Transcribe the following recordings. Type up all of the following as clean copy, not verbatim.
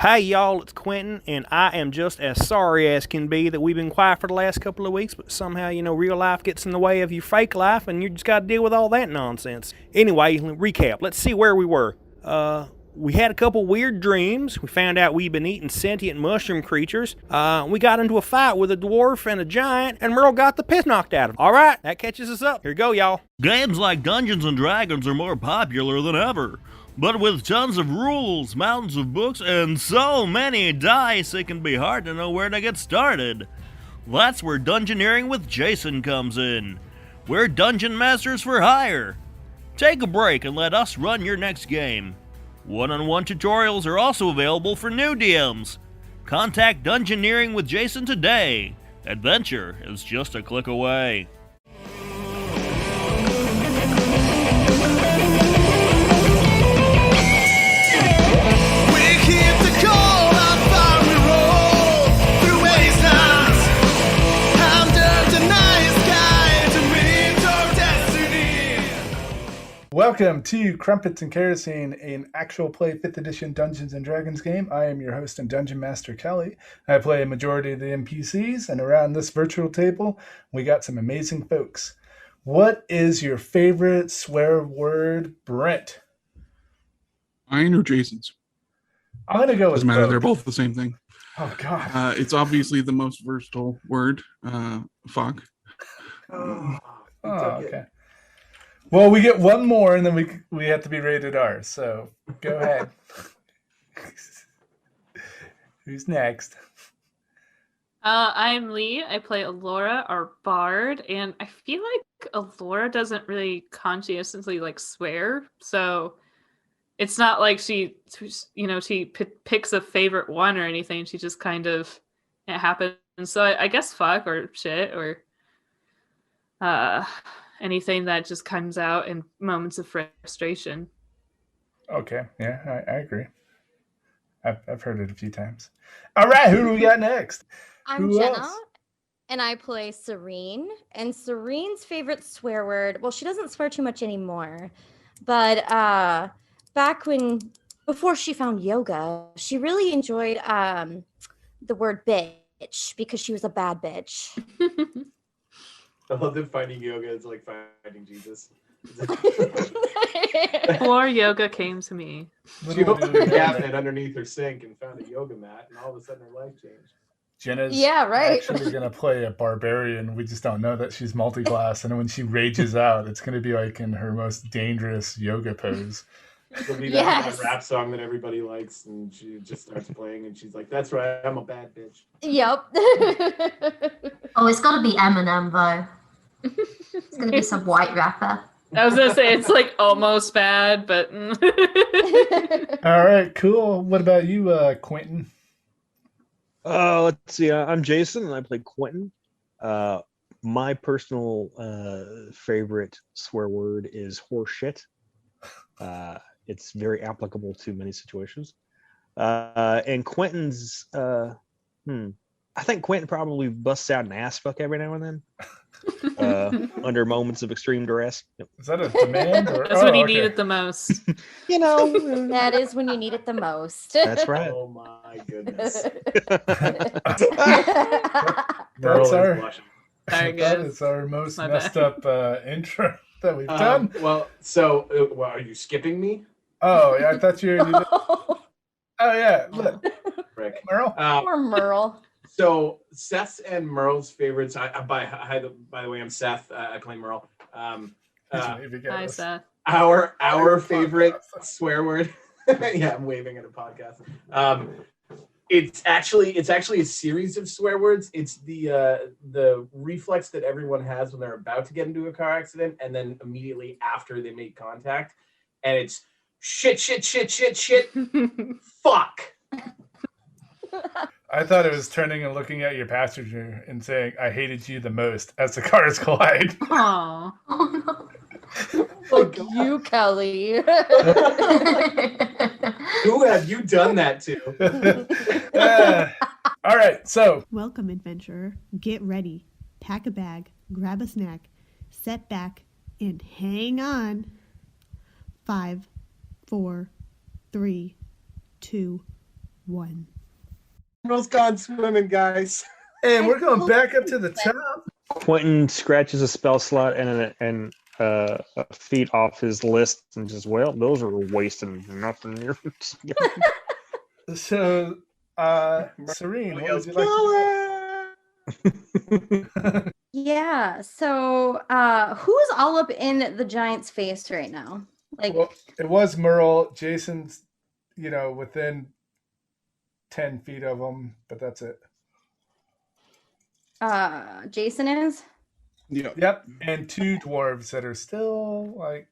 Hey y'all, it's Quentin, and I am just as sorry as can be that we've been quiet for the last couple of weeks, but somehow, real life gets in the way of your fake life, and you just gotta deal with all that nonsense. Anyway, recap. Let's see where we were. We had a couple weird dreams. We found out we'd been eating sentient mushroom creatures. We got into a fight with a dwarf and a giant, and Merle got the piss knocked out of him. Alright, that catches us up. Here we go, y'all. Games like Dungeons & Dragons are more popular than ever. But with tons of rules, mountains of books, and so many dice, it can be hard to know where to get started. That's where Dungeoneering with Jason comes in. We're Dungeon Masters for hire. Take a break and let us run your next game. One-on-one tutorials are also available for new DMs. Contact Dungeoneering with Jason today. Adventure is just a click away. Welcome to Crumpets and Kerosene, an actual play 5th edition Dungeons & Dragons game. I am your host and Dungeon Master Kelly. I play a majority of the NPCs, and around this virtual table, we got some amazing folks. What is your favorite swear word, Brent? Mine or Jason's? I'm going to go with Doesn't matter, both. they're both the same thing. Oh, God. It's obviously the most versatile word, fuck. Okay. Well, we get one more, and then we have to be rated R. So go ahead. Who's next? I'm Lee. I play Alora, our bard, and I feel like Alora doesn't really conscientiously swear. So it's not like she picks a favorite one or anything. She just kind of it happens. So I guess fuck or shit or anything that just comes out in moments of frustration. Okay, yeah, I agree. I've heard it a few times. All right, who do we got next? I'm Jenna, and I play Serene. And Serene's favorite swear word, well, she doesn't swear too much anymore, but before she found yoga, she really enjoyed the word bitch because she was a bad bitch. I love that finding yoga is like finding Jesus. Before yoga came to me. She opened the cabinet underneath her sink and found a yoga mat, and all of a sudden her life changed. Jenna's right. actually going to play a barbarian. We just don't know that she's multi-class. And when she rages out, it's going to be like in her most dangerous yoga pose. It'll be that rap song that everybody likes, and she just starts playing, and she's like, "That's right, I'm a bad bitch." Yep. Oh, it's got to be Eminem, though. It's going to be some white rapper. I was going to say, it's almost bad, but... All right, cool. What about you, Quentin? Let's see. I'm Jason, and I play Quentin. My personal favorite swear word is horseshit. It's very applicable to many situations. And Quentin's... I think Quentin probably busts out an ass fuck every now and then. Under moments of extreme duress. Yep. Is that a demand? That's when he needed the most. That is when you need it the most. That's right. Oh my goodness. That is our most messed up intro that we've done. Are you skipping me? Oh, yeah, I thought you were... Oh, yeah, look. Rick. Merle? Or Merle. So Seth's and Merle's favorites. By the way, I'm Seth. I play Merle. Hi, Seth. Our favorite swear word. Yeah, I'm waving at a podcast. It's actually a series of swear words. It's the reflex that everyone has when they're about to get into a car accident, and then immediately after they make contact, and it's shit, fuck. I thought it was turning and looking at your passenger and saying, "I hated you the most" as the cars collide. Aww. Fuck you, Kelly. Who have you done that to? All right, so. Welcome, adventurer. Get ready. Pack a bag, grab a snack, set back, and hang on. 5, 4, 3, 2, 1. Merle's gone swimming, guys. And we're going back up to the top. Quentin scratches a spell slot and a feat off his list and just, well, those are wasting nothing here. So, Serene, what would you like to do? Yeah. So, who's all up in the giant's face right now? Like, Well, it was Merle. Jason's, within 10 feet of him, but that's it. Jason is? Yep. And 2 dwarves that are still,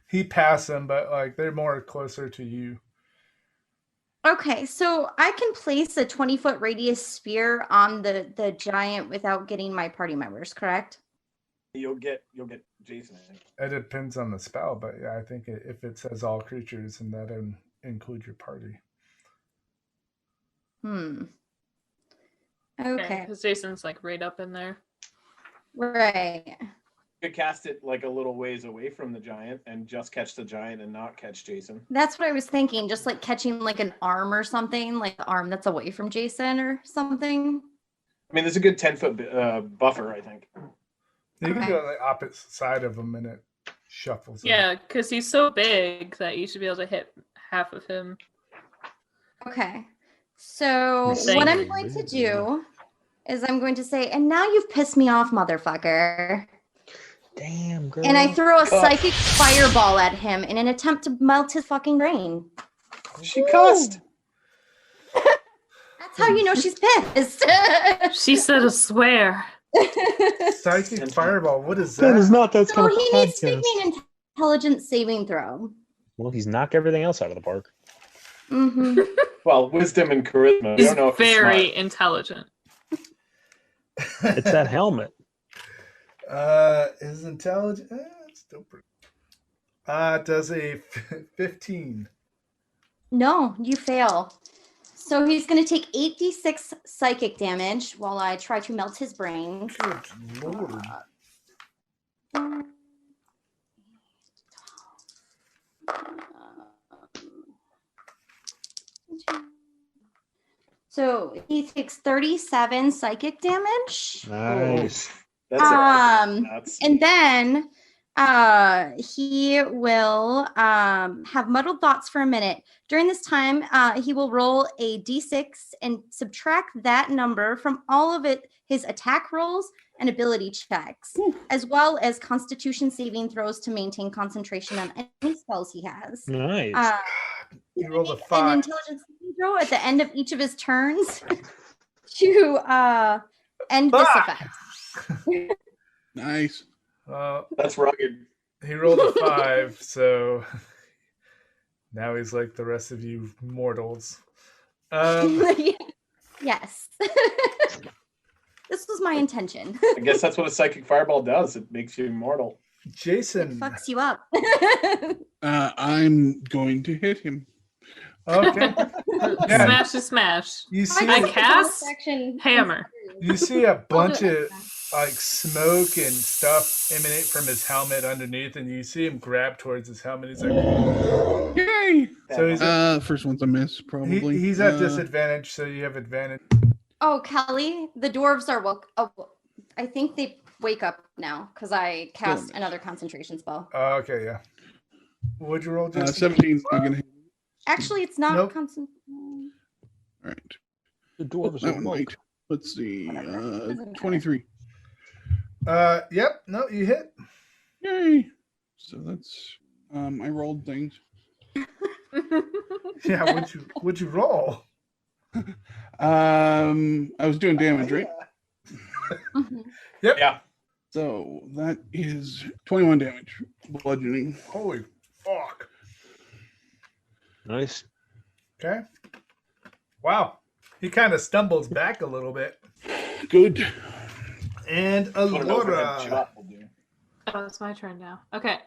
he passed them, but, they're more closer to you. Okay, so I can place a 20-foot radius spear on the giant without getting my party members, correct? You'll get Jason. I think. It depends on the spell, but yeah, I think if it says all creatures, and that include your party. Okay. Because Jason's right up in there. Right. You could cast it a little ways away from the giant and just catch the giant and not catch Jason. That's what I was thinking, just catching an arm or something, the arm that's away from Jason or something. I mean, there's a good 10-foot buffer, I think. You can go on the opposite side of him and it shuffles. Yeah, because he's so big that you should be able to hit half of him. Okay. So what I'm going to do is I'm going to say, and now you've pissed me off, motherfucker. Damn, girl. And I throw a psychic fireball at him in an attempt to melt his fucking brain. She cussed. That's how you know she's pissed. She said a swear. Psychic fireball. What is That that? is not that So kind of he needs to podcast. make me an intelligence saving throw. Well, he's knocked everything else out of the park. Mm-hmm. Well, wisdom and charisma. I He's don't know if he's very smart. intelligent. It's that helmet. His intelligence. It's still pretty. Does a 15. No, you fail. So he's going to take 8d6 psychic damage while I try to melt his brain. Good lord. So he takes 37 psychic damage. Nice. That's nuts. And then he will have muddled thoughts for a minute. During this time, he will roll a d6 and subtract that number from all of his attack rolls and ability checks, as well as constitution saving throws to maintain concentration on any spells he has. Nice. You rolled a An 5. intelligence saving throw at the end of each of his turns to end this effect. Nice. That's rugged. He rolled a 5, so now he's like the rest of you mortals. Yes. This was my intention. I guess that's what a psychic fireball does. It makes you immortal. Jason. Fucks you up. I'm going to hit him. Okay. Smash to smash. You see, I cast hammer. You see a bunch of smoke and stuff emanate from his helmet underneath, and you see him grab towards his helmet. He's like, Yay! so he's First one's a miss, probably. he's at disadvantage, so you have advantage. Oh, Kelly, the dwarves are woke. Oh, I think they wake up now because I cast another concentration spell. Okay, yeah. What'd you roll, Jason? 17. I'm gonna hit. Actually, it's not Nope. concentration. All right. The dwarves That are one woke. might. Let's see. Doesn't matter. 23. Yep. No, you hit. Yay! So that's I rolled things. Yeah. What'd you roll? I was doing damage, right? Mhm. Yep. Yeah. So that is 21 damage, bludgeoning. Holy fuck. Nice. Okay. Wow. He kind of stumbles back a little bit. Good. And What an overhead Alora. shot will do. Oh, it's my turn now. Okay.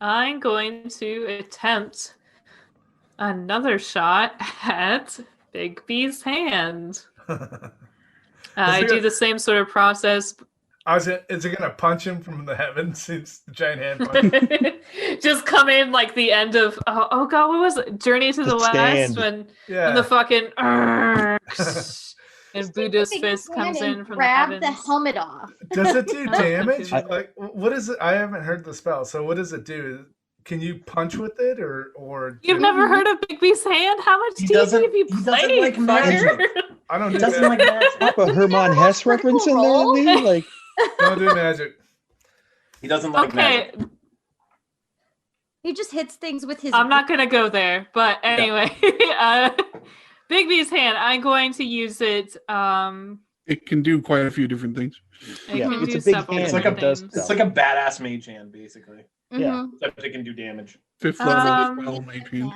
I'm going to attempt another shot at Big B's hand. I do the same sort of process Is it gonna punch him from the heavens? It's the giant hand punch. Just come in like the end of oh god, what was it? Journey to the West when the fucking and Buddha's fist comes in from the heavens. Grab the helmet off. Does it do damage? Like, what is it? I haven't heard the spell. So what does it do? Can you punch with it, or you've never heard of Bigby's hand? How much D&D have you played? Like magic. I don't do doesn't that. like magic. Pop a Hermann Hesse reference in there, Lee? Like, don't do magic. He doesn't like magic. He just hits things with his. I'm not gonna go there, but anyway, Bigby's hand. I'm going to use it. It can do quite a few different things. It's a big hand. It's like a badass mage hand, basically. Yeah. Except it can do damage. 5th level spell mage hand.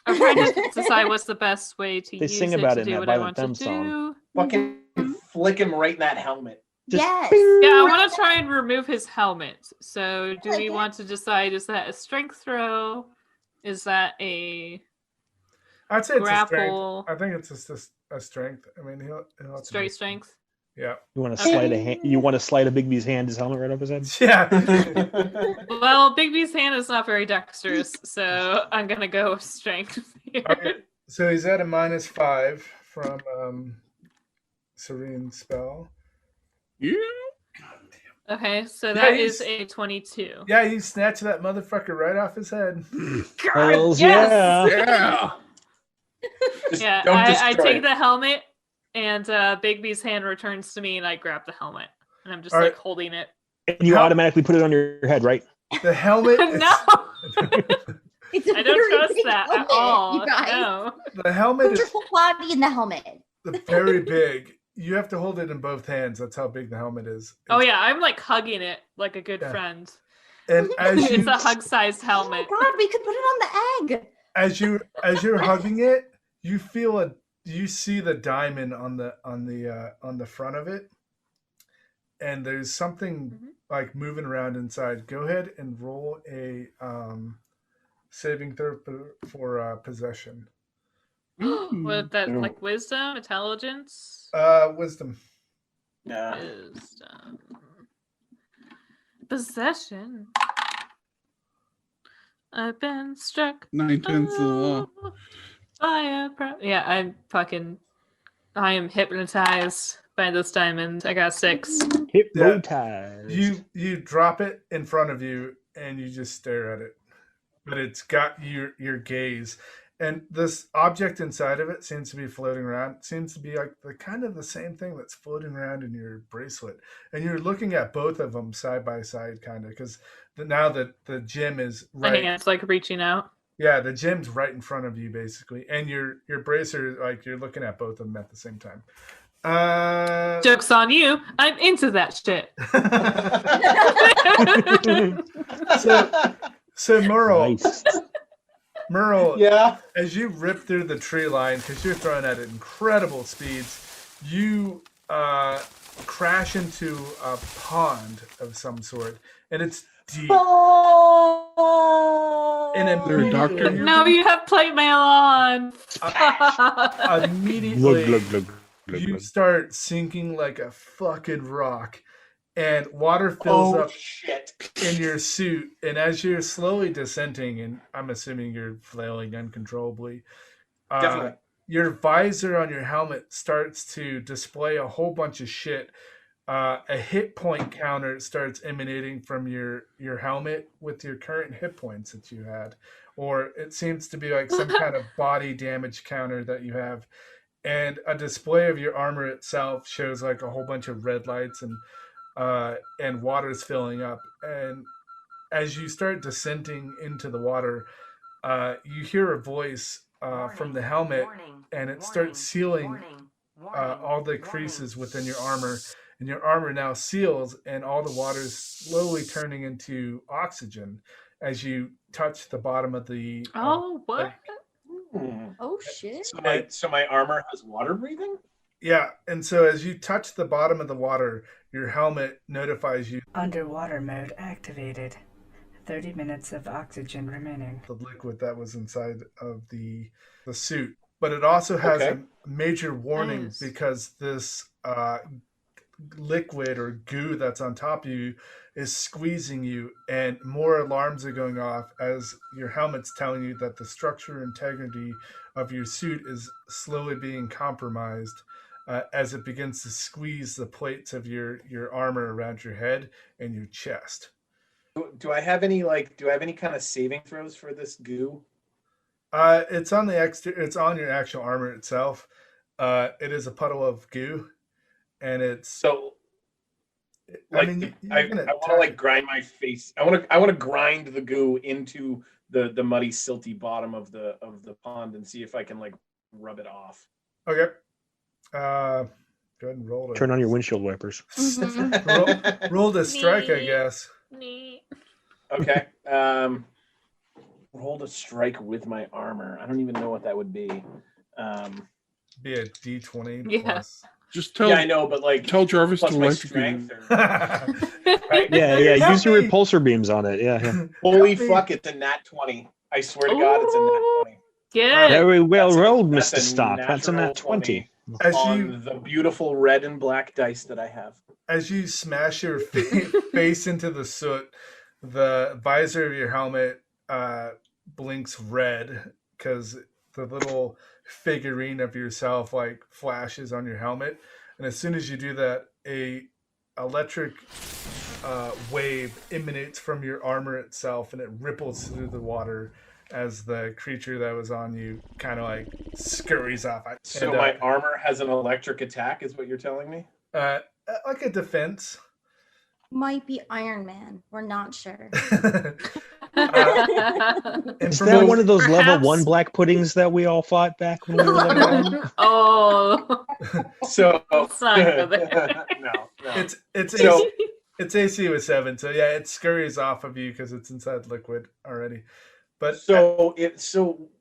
I'm trying to decide what's the best way to They use sing it about to it in do that what I Violent want to Femmes do. Fucking flick him right in that helmet. Yes. Yeah, I want to try and remove his helmet. So, do we want to decide? Is that a strength throw? Is that a I'd say it's grapple? a strength. I think it's just a strength. I mean, he'll have to Straight strength. Yeah. You want to slide a hand? You want to slide a Bigby's hand, his helmet right up his head? Yeah. Well, Bigby's hand is not very dexterous, so I'm gonna go with strength here. Okay. So he's at a -5 from Serene spell. Yeah. Okay, so that is a 22. Yeah, you snatch that motherfucker right off his head. Hells yes! Yeah. Yeah, don't I destroy take it. the helmet, and Bigby's hand returns to me, and I grab the helmet, and I'm just All like right. holding it. And you automatically put it on your head, right? The helmet. No, It's a I don't very trust big that helmet, at all. You guys. No. The helmet Put is your whole body in the helmet. very big. You have to hold it in both hands. That's how big the helmet is. Oh yeah, I'm like hugging it like a good Yeah. friend. And as It's you a hug-sized Oh helmet. my god, we could put it on the egg. as you're hugging it, you see the diamond on the front of it, and there's something like moving around inside. Go ahead and roll a saving throw for possession. With that, like wisdom, intelligence, Wisdom. Yeah. wisdom, possession. I've been struck 9/10 of the law. by a I am hypnotized by this diamond. I got 6. Hypnotized. You drop it in front of you and you just stare at it, but it's got your gaze. And this object inside of it seems to be floating around. It seems to be like the same thing that's floating around in your bracelet. And you're looking at both of them side by side, kind of, because now that the gem is My right. hand's like reaching out. Yeah, the gem's right in front of you, basically, and your bracer, like you're looking at both of them at the same time. Joke's on you. I'm into that shit. So Merle. Nice. Merle, Yeah. as you rip through the tree line, because you're throwing at incredible speeds, you crash into a pond of some sort, and it's deep. And There a doctor immediately, here? No, you have plate mail on. immediately Glug, glug, glug, glug, you glug. start sinking like a fucking rock, and water fills up Shit. in your suit, and as you're slowly descending, and I'm assuming you're flailing uncontrollably, Definitely. your visor on your helmet starts to display a whole bunch of shit. A hit point counter starts emanating from your helmet with your current hit points that you had, or it seems to be like some kind of body damage counter that you have, and a display of your armor itself shows like a whole bunch of red lights and water's filling up. And as you start descending into the water, you hear a voice from the helmet, and it starts sealing all the creases within your armor, and your armor now seals, and all the water is slowly turning into oxygen as you touch the bottom of the Oh, what? Oh shit. So my armor has water breathing? yeah. And so as you touch the bottom of the water, your helmet notifies you Underwater mode activated. 30 minutes of oxygen remaining. the liquid that was inside of the suit. But it also has Okay. a major warning Nice. because this liquid or goo that's on top of you is squeezing you, and more alarms are going off as your helmet's telling you that the structure and integrity of your suit is slowly being compromised as it begins to squeeze the plates of your armor around your head and your chest. Do I have any kind of saving throws for this goo? It's on the it's on your actual armor itself. It is a puddle of goo, and it's so. I mean, I want to like grind my face. I want to grind the goo into the muddy, silty bottom of the pond and see if I can like rub it off. Okay. Go ahead and roll it. Turn on your windshield wipers. roll the strike, I guess. Okay. Roll to strike with my armor. I don't even know what that would be. Be a D20 Yeah. plus. Just tell. Yeah, I know, but like Tell Jarvis plus to my electrocute. strength. Right? Yeah. Use your repulsor beams on it. Yeah. Holy fuck! It's a nat 20. I swear to God, it's a nat 20. Good. Very well rolled, That's Mr. a Stark. That's a natural nat 20. As on you the beautiful red and black dice that I have. as you smash your face into the soot, the visor of your helmet blinks red because the little figurine of yourself like flashes on your helmet, and as soon as you do that, a electric wave emanates from your armor itself, and it ripples through the water as the creature that was on you kind of like scurries off. So my armor has an electric attack, is what you're telling me? Like a defense. Might be Iron Man. We're not sure. Is that one of those level 1 black puddings that we all fought back when we were level 1? Oh. So Let's not go there. no. It's AC with 7, so yeah, it scurries off of you because it's inside liquid already. But so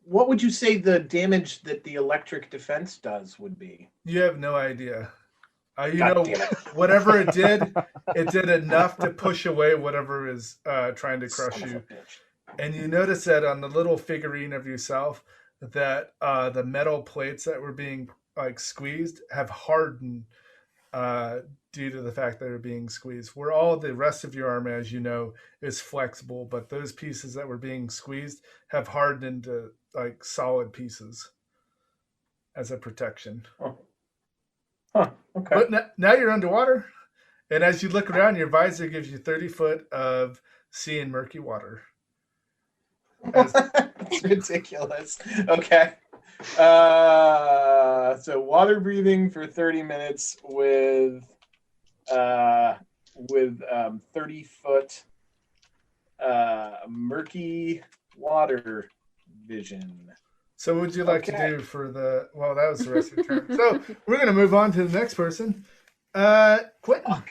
what would you say the damage that the electric defense does would be? You have no idea. God damn it. Whatever it did enough to push away whatever is trying to crush you. And you notice that on the little figurine of yourself, that the metal plates that were being like squeezed have hardened due to the fact that they're being squeezed. Where all the rest of your armor, as you know, is flexible, but those pieces that were being squeezed have hardened into like solid pieces as a protection. Oh. Huh, okay. But now you're underwater, and as you look around, your visor gives you 30 foot of sea and murky water. It's ridiculous. Okay. So water breathing for 30 minutes with 30 foot murky water vision. So what would you like to do for that was the rest of your turn. So we're going to move on to the next person. Quentin.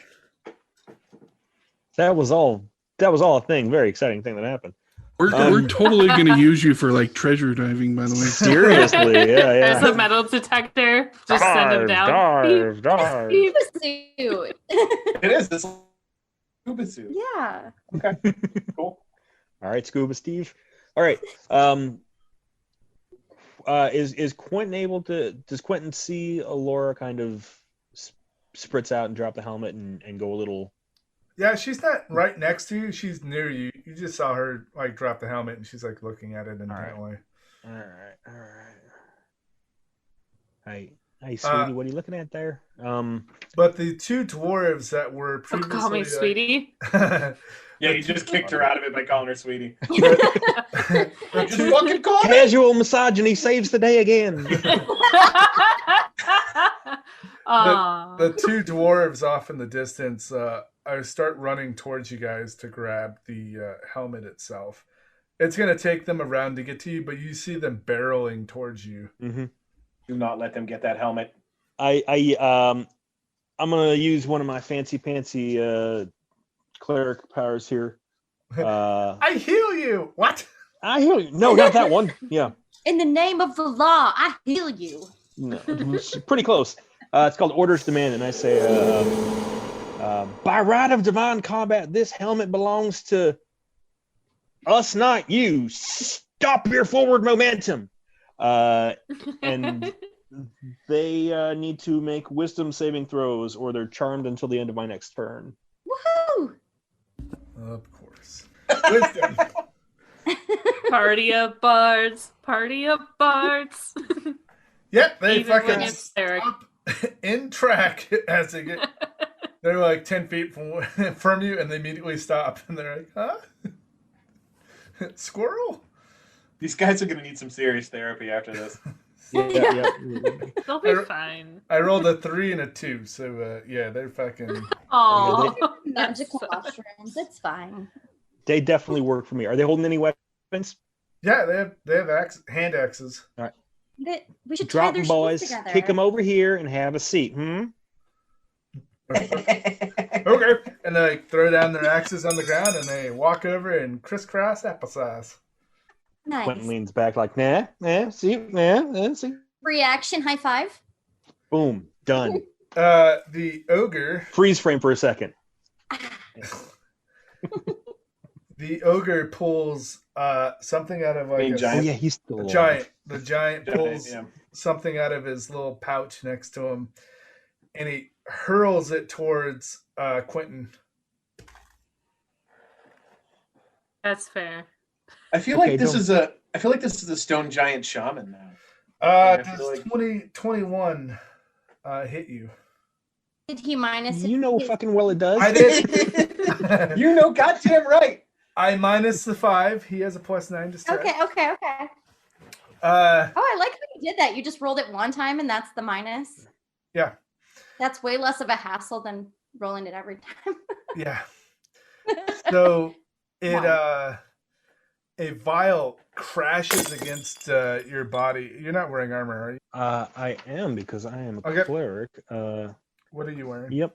That was all a thing. Very exciting thing that happened. We're totally going to use you for like treasure diving, by the way. Seriously, yeah. There's a metal detector. Just send him down. Dive. Scuba suit. It is this scuba suit. Yeah. Okay. Cool. All right, Scuba Steve. All right. Is Quentin able to? Does Quentin see Alora kind of spritz out and drop the helmet and go a little? Yeah, she's not right next to you. She's near you. You just saw her like drop the helmet, and she's like looking at it intently. All right. Hey, sweetie, what are you looking at there? But the two dwarves that were previously Call me sweetie. Yeah, you just kicked her out of it by calling her sweetie. Just fucking call me. Casual misogyny saves the day again. The two dwarves off in the distance start running towards you guys to grab the helmet itself. It's going to take them around to get to you, but you see them barreling towards you. Mm-hmm. Do not let them get that helmet. I'm going to use one of my fancy pantsy cleric powers here. I heal you. What? I heal you. No, not that one. Yeah. In the name of the law, I heal you. No, it's pretty close. It's called Orders Demand, and I say, by right of divine combat, this helmet belongs to us, not you. Stop your forward momentum. And they they need to make wisdom saving throws, or they're charmed until the end of my next turn. Woohoo! Of course. Wisdom. Party of bards. Party of bards. Yep, they Even when fucking it's Eric. stop in track as they get. They're like 10 feet from you, and they immediately stop, and they're like, "Huh? Squirrel?" These guys are going to need some serious therapy after this. Yeah. They'll be fine. I rolled a 3 and a 2, so yeah, they're fucking. Aww. Magical mushrooms. It's fine. They definitely work for me. Are they holding any weapons? Yeah, they have hand axes. All right. We should Drop try their them, boys. shoes together. Kick them over here and have a seat. Okay, and they like throw down their axes on the ground, and they walk over and crisscross applesauce. Nice. Quentin leans back like, see. Reaction high five. Boom. Done. The ogre. Freeze frame for a second. The ogre pulls something out of like giant. Oh, yeah, he's still alive. giant. The giant pulls yeah. something out of his little pouch next to him, and he hurls it towards Quentin. That's fair. I feel like this is a stone giant shaman now. Does 21 hit you? Did he minus it? You know fucking well it does. I did. You know goddamn right. I minus the 5. He has a +9 to strike. Okay. Oh, I like how you did that. You just rolled it one time, and that's the minus. Yeah. That's way less of a hassle than rolling it every time. Yeah. So it a vial crashes against your body. You're not wearing armor, are you? I am, because I am a cleric. What are you wearing? Yep.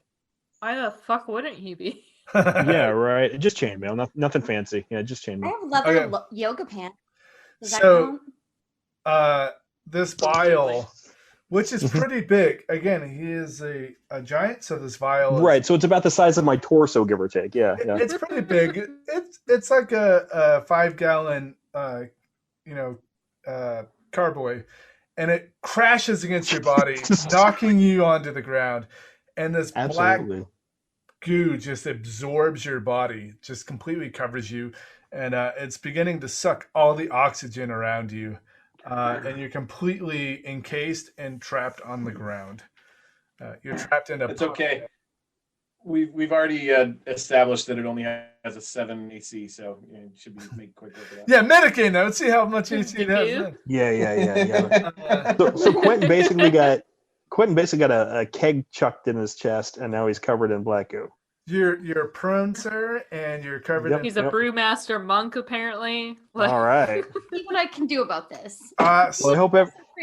Why the fuck wouldn't he be? Yeah, right. Just chainmail. Nothing fancy. Yeah, just I chainmail. have leather yoga pants. Does that So, count? this vial, which is pretty big. Again, he is a giant, so this vial is, Right, so it's about the size of my torso, give or take. Yeah. it's pretty big. It's like a 5-gallon carboy, and it crashes against your body, knocking you onto the ground, and this black goo just absorbs your body, just completely covers you, and it's beginning to suck all the oxygen around you, and you're completely encased and trapped on the ground. You're trapped in a. It's okay. We've already established that it only has a 7 AC, so it should be made quick work of that. Yeah, Medicaid now. Let's see how much AC it has. Yeah. So Quentin basically got a keg chucked in his chest, and now he's covered in black goo. You're prone, sir, and you're covered in. He's a brewmaster monk, apparently. All right. See what I can do about this. Well,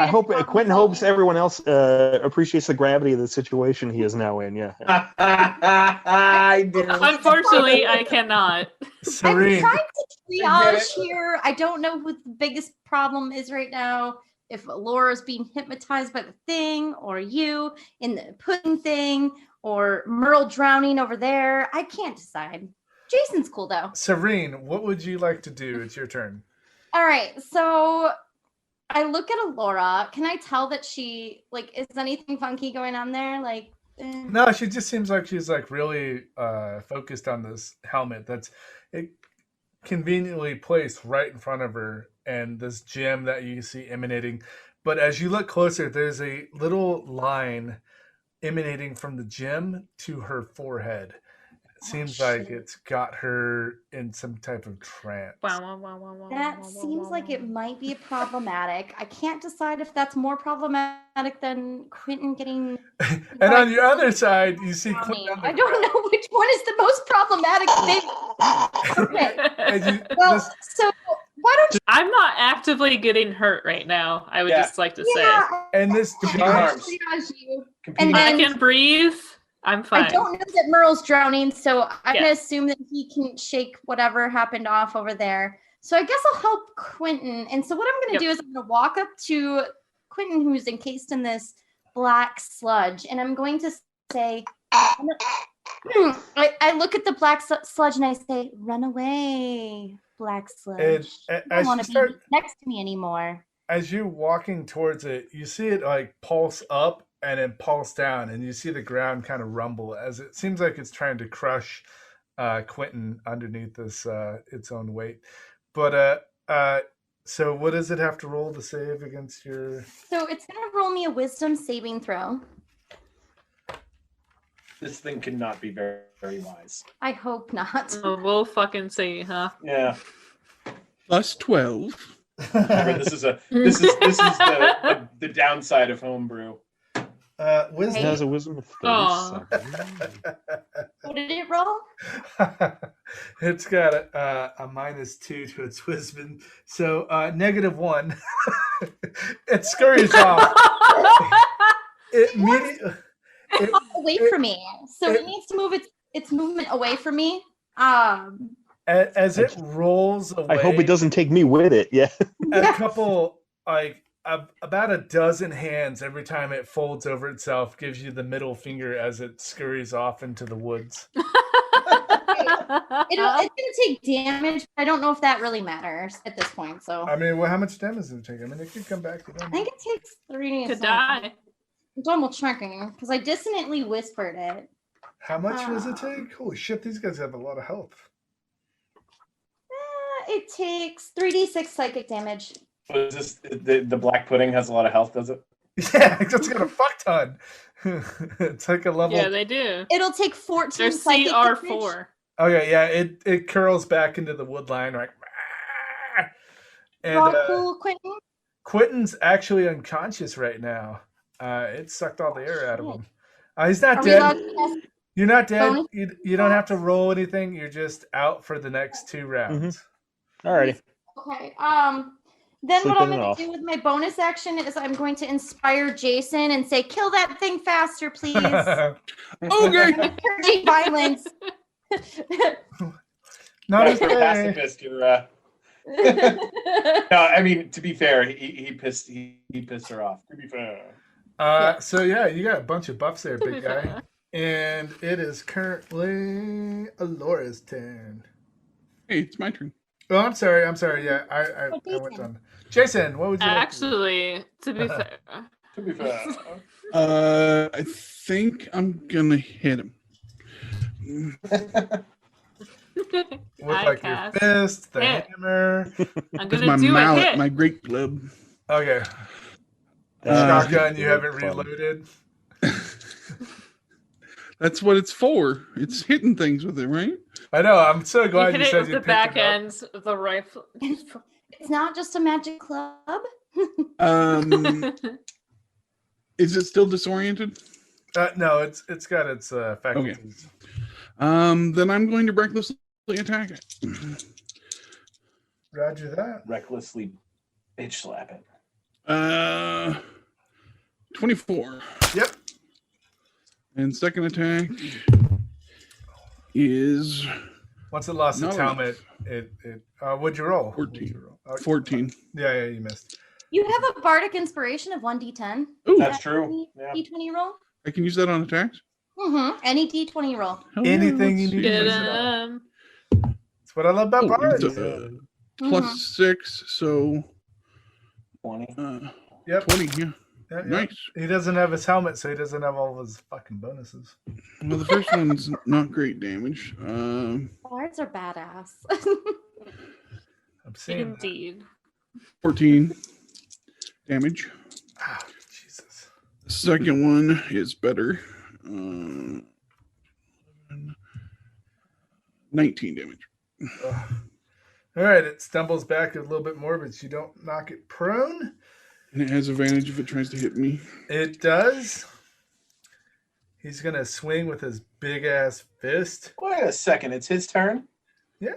I hope Quentin hopes everyone else appreciates the gravity of the situation he is now in. Yeah. I do. Unfortunately, I cannot. Serene. I'm trying to triage here. I don't know what the biggest problem is right now. If Laura's being hypnotized by the thing, or you in the pudding thing, or Merle drowning over there. I can't decide. Jason's cool though. Serene, what would you like to do? It's your turn. All right, so I look at Laura. Can I tell that she is anything funky going on there? No, she just seems like she's really focused on this helmet that's conveniently placed right in front of her, and this gem that you see emanating. But as you look closer, there's a little line emanating from the gem to her forehead. It seems like it's got her in some type of trance. That seems like it might be problematic. I can't decide if that's more problematic than Quentin getting. And on your other side, you see Quentin. I don't know which one is the most problematic thing. Okay. Well, so why don't you? I'm not actively getting hurt right now. I would just like to say. And this giant. And I then, can breathe. I'm fine. I don't know that Merle's drowning, so I'm gonna assume that he can shake whatever happened off over there. So I guess I'll help Quentin. And so what I'm gonna do is I'm gonna walk up to Quentin, who's encased in this black sludge, and I'm going to say, I look at the black sludge and I say, "Run away, black sludge. And You don't want to be next to me anymore." As you're walking towards it, you see it pulse up and then pulse down, and you see the ground kind of rumble as it seems like it's trying to crush Quentin underneath this its own weight. But so what does it have to roll to save against your? So it's gonna roll me a wisdom saving throw. This thing cannot be very, very wise. I hope not. Oh, we'll fucking see, huh? Yeah. Plus 12. Remember, this is the downside of homebrew. Wisdom. It has a wisdom of Aw. 37. What did it roll? It's got a -2 to its wisdom, so -1. It scurries off. It immediately. Away from me. So it needs to move its movement away from me. As it rolls away. I hope it doesn't take me with it. Yeah. A couple, about a dozen hands every time it folds over itself gives you the middle finger as it scurries off into the woods. It's gonna take damage. I don't know if that really matters at this point. So I mean, well, how much damage does it take? I mean, it could come back. I think it takes 3 Could die. I'm double checking because I dissonantly whispered it. How much does it take? Holy shit, these guys have a lot of health. It takes 3d6 psychic damage. Was this the black pudding has a lot of health, does it? Yeah, it's got a fuck ton. It's like a level. Yeah, they do. It'll take 14 They're psychic CR4. Okay, yeah, it curls back into the wood line, right? And Cool, Quentin. Quentin's actually unconscious right now. It sucked all the air out of him. He's not Are we dead. allowed to cast You're not dead. bonus You don't have to roll anything. You're just out for the next 2 rounds. Alrighty. Okay. Then what I'm Sleeping it going off. to do with my bonus action is I'm going to inspire Jason and say, "Kill that thing faster, please." Okay. Encouraging violence. Not as You're a bad. pacifist. You're. No, I mean, to be fair, he pissed her off. To be fair. So yeah, you got a bunch of buffs there, big guy. And it is currently Alora's turn. Hey, it's my turn. Oh, I'm sorry. Yeah, I went on. Jason, what would you like to do? Actually, to be fair. To be fair. I think I'm gonna hit him. With like your fist, the hammer. I'm With gonna my do a mallet, hit. my great club. Okay. Shotgun, you haven't reloaded. That's what it's for. It's hitting things with it, right? I know. I'm so You glad hit you it said with you the picked back it up. ends of the rifle. It's not just a magic club. Is it still disoriented? No, it's got its faculties. Then I'm going to recklessly attack it. Roger that. Recklessly bitch slap it. 24. Yep. And second attack is Once it lost its No. helmet, it what'd you roll? 14. What'd you roll? 14. Yeah, you missed. You have a bardic inspiration of 1d10. Ooh, That's true. Yeah. D20 roll. I can use that on attacks? Any D20 roll. Hell yeah, Anything you let's need see. to Get use it on. him. That's what I love about Oh, bards. it's, plus 6, so 20. Yep. 20, yeah. Yeah, yeah. Nice. He doesn't have his helmet, so he doesn't have all of his fucking bonuses. Well, the first one's not great damage. Bards are badass. I'm seeing that. Indeed. 14 damage. Ah, Jesus. The second one is better. 19 damage. Ugh. All right, it stumbles back a little bit more, but you don't knock it prone. And it has advantage if it tries to hit me. It does. He's gonna swing with his big ass fist. Wait a second. It's his turn. Yeah.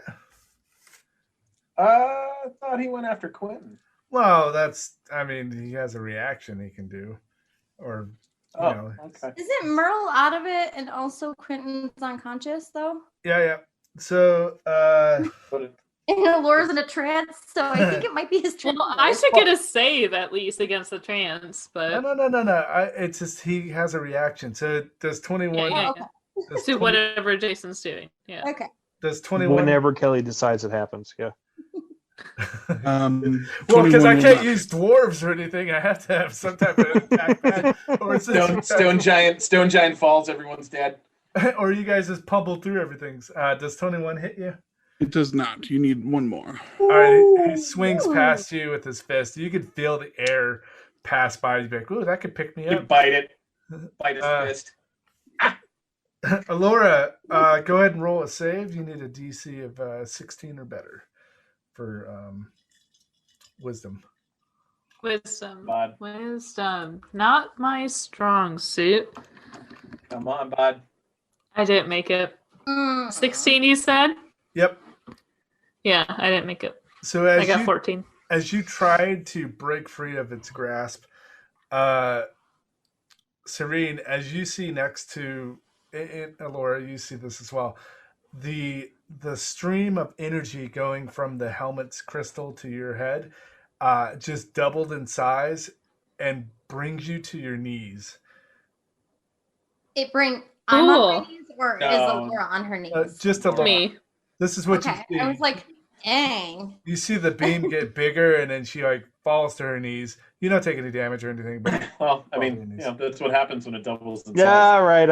I thought he went after Quentin. Well, I mean, he has a reaction he can do. Or, you Oh, know. okay. Isn't Merle out of it and also Quentin's unconscious though? Yeah. So, But it, And Laura's in a trance, so I think it might be his turn. Well, I should get a save at least against the trans, but no. It's just he has a reaction. So does 21. Yeah. Okay. Does to 20 whatever Jason's doing. Yeah. Okay. Does 21. Whenever Kelly decides it happens, yeah. Well, 21 because I will can't not use hit. dwarves or anything, I have to have some type of attack pad. Or it's Stone giant falls. Everyone's dead. Or you guys just pummel through everything. Does 21 hit you? It does not. You need one more. All right, he swings past you with his fist. You can feel the air pass by. You'd be like, "Ooh, that could pick me You up." bite it. Bite his fist. Alora, go ahead and roll a save. You need a DC of 16 or better for wisdom. Wisdom. Bud. Wisdom. Not my strong suit. Come on, bud. I didn't make it. 16, you said? Yep. Yeah, I didn't make it. So I got 14. As you tried to break free of its grasp, Serene, as you see next to Alora, you see this as well. The stream of energy going from the helmet's crystal to your head just doubled in size and brings you to your knees. I'm on my knees, or No. is Alora on her knees? Just Alora. Me. This is what you see. I was like, dang. You see the beam get bigger, and then she like falls to her knees. You don't take any damage or anything, but Well, I mean, that's what happens when it doubles in Yeah, size. all right.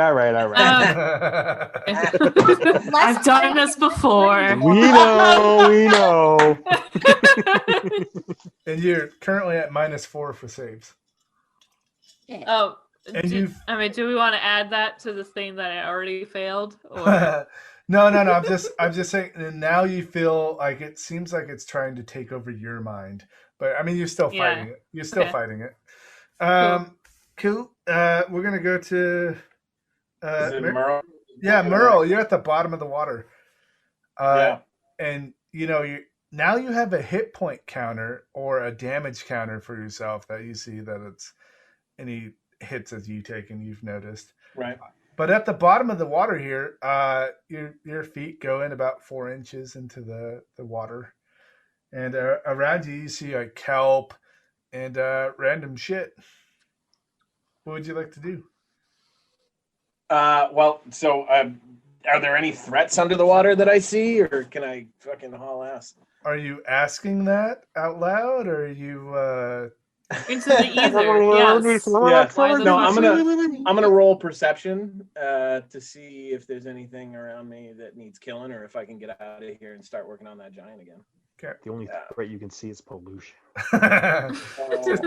I've done this before. We know. And you're currently at -4 for saves. Oh, And do, you've- I mean, do we want to add that to the thing that I already failed? Or No. I'm just saying. And now you feel like it seems like it's trying to take over your mind, but I mean, you're still Yeah. fighting it. You're still Okay. fighting it. Cool. We're gonna go to. Is it Merle? Yeah, Merle. You're at the bottom of the water. Yeah. And you now you have a hit point counter or a damage counter for yourself that you see that it's any hits that you take and you've noticed. Right. But at the bottom of the water here, your feet go in about 4 inches into the water, and around you see like kelp and random shit. What would you like to do? Well, so are there any threats under the water that I see, or can I fucking haul ass? Are you asking that out loud, or are you? into the ether? Yes. Yeah. Why the No, question? I'm gonna roll perception to see if there's anything around me that needs killing, or if I can get out of here and start working on that giant again. Okay. The only threat you can see is pollution. Just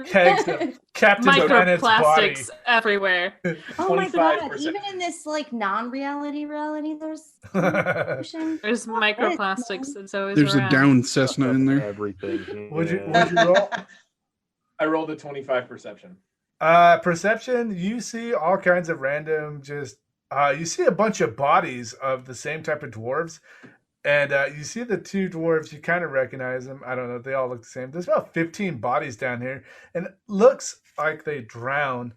kegs of Captain Bennett's body. Microplastics everywhere. Oh my god! 25%. Even in this like non-reality reality, there's There's microplastics. It's always There's around. a down Cessna in there. Everything. Would you roll? I rolled a 25 perception. Perception. You see all kinds of random. You see a bunch of bodies of the same type of dwarves. And you see the two dwarves, you kind of recognize them. I don't know, they all look the same. There's about 15 bodies down here, and it looks like they drown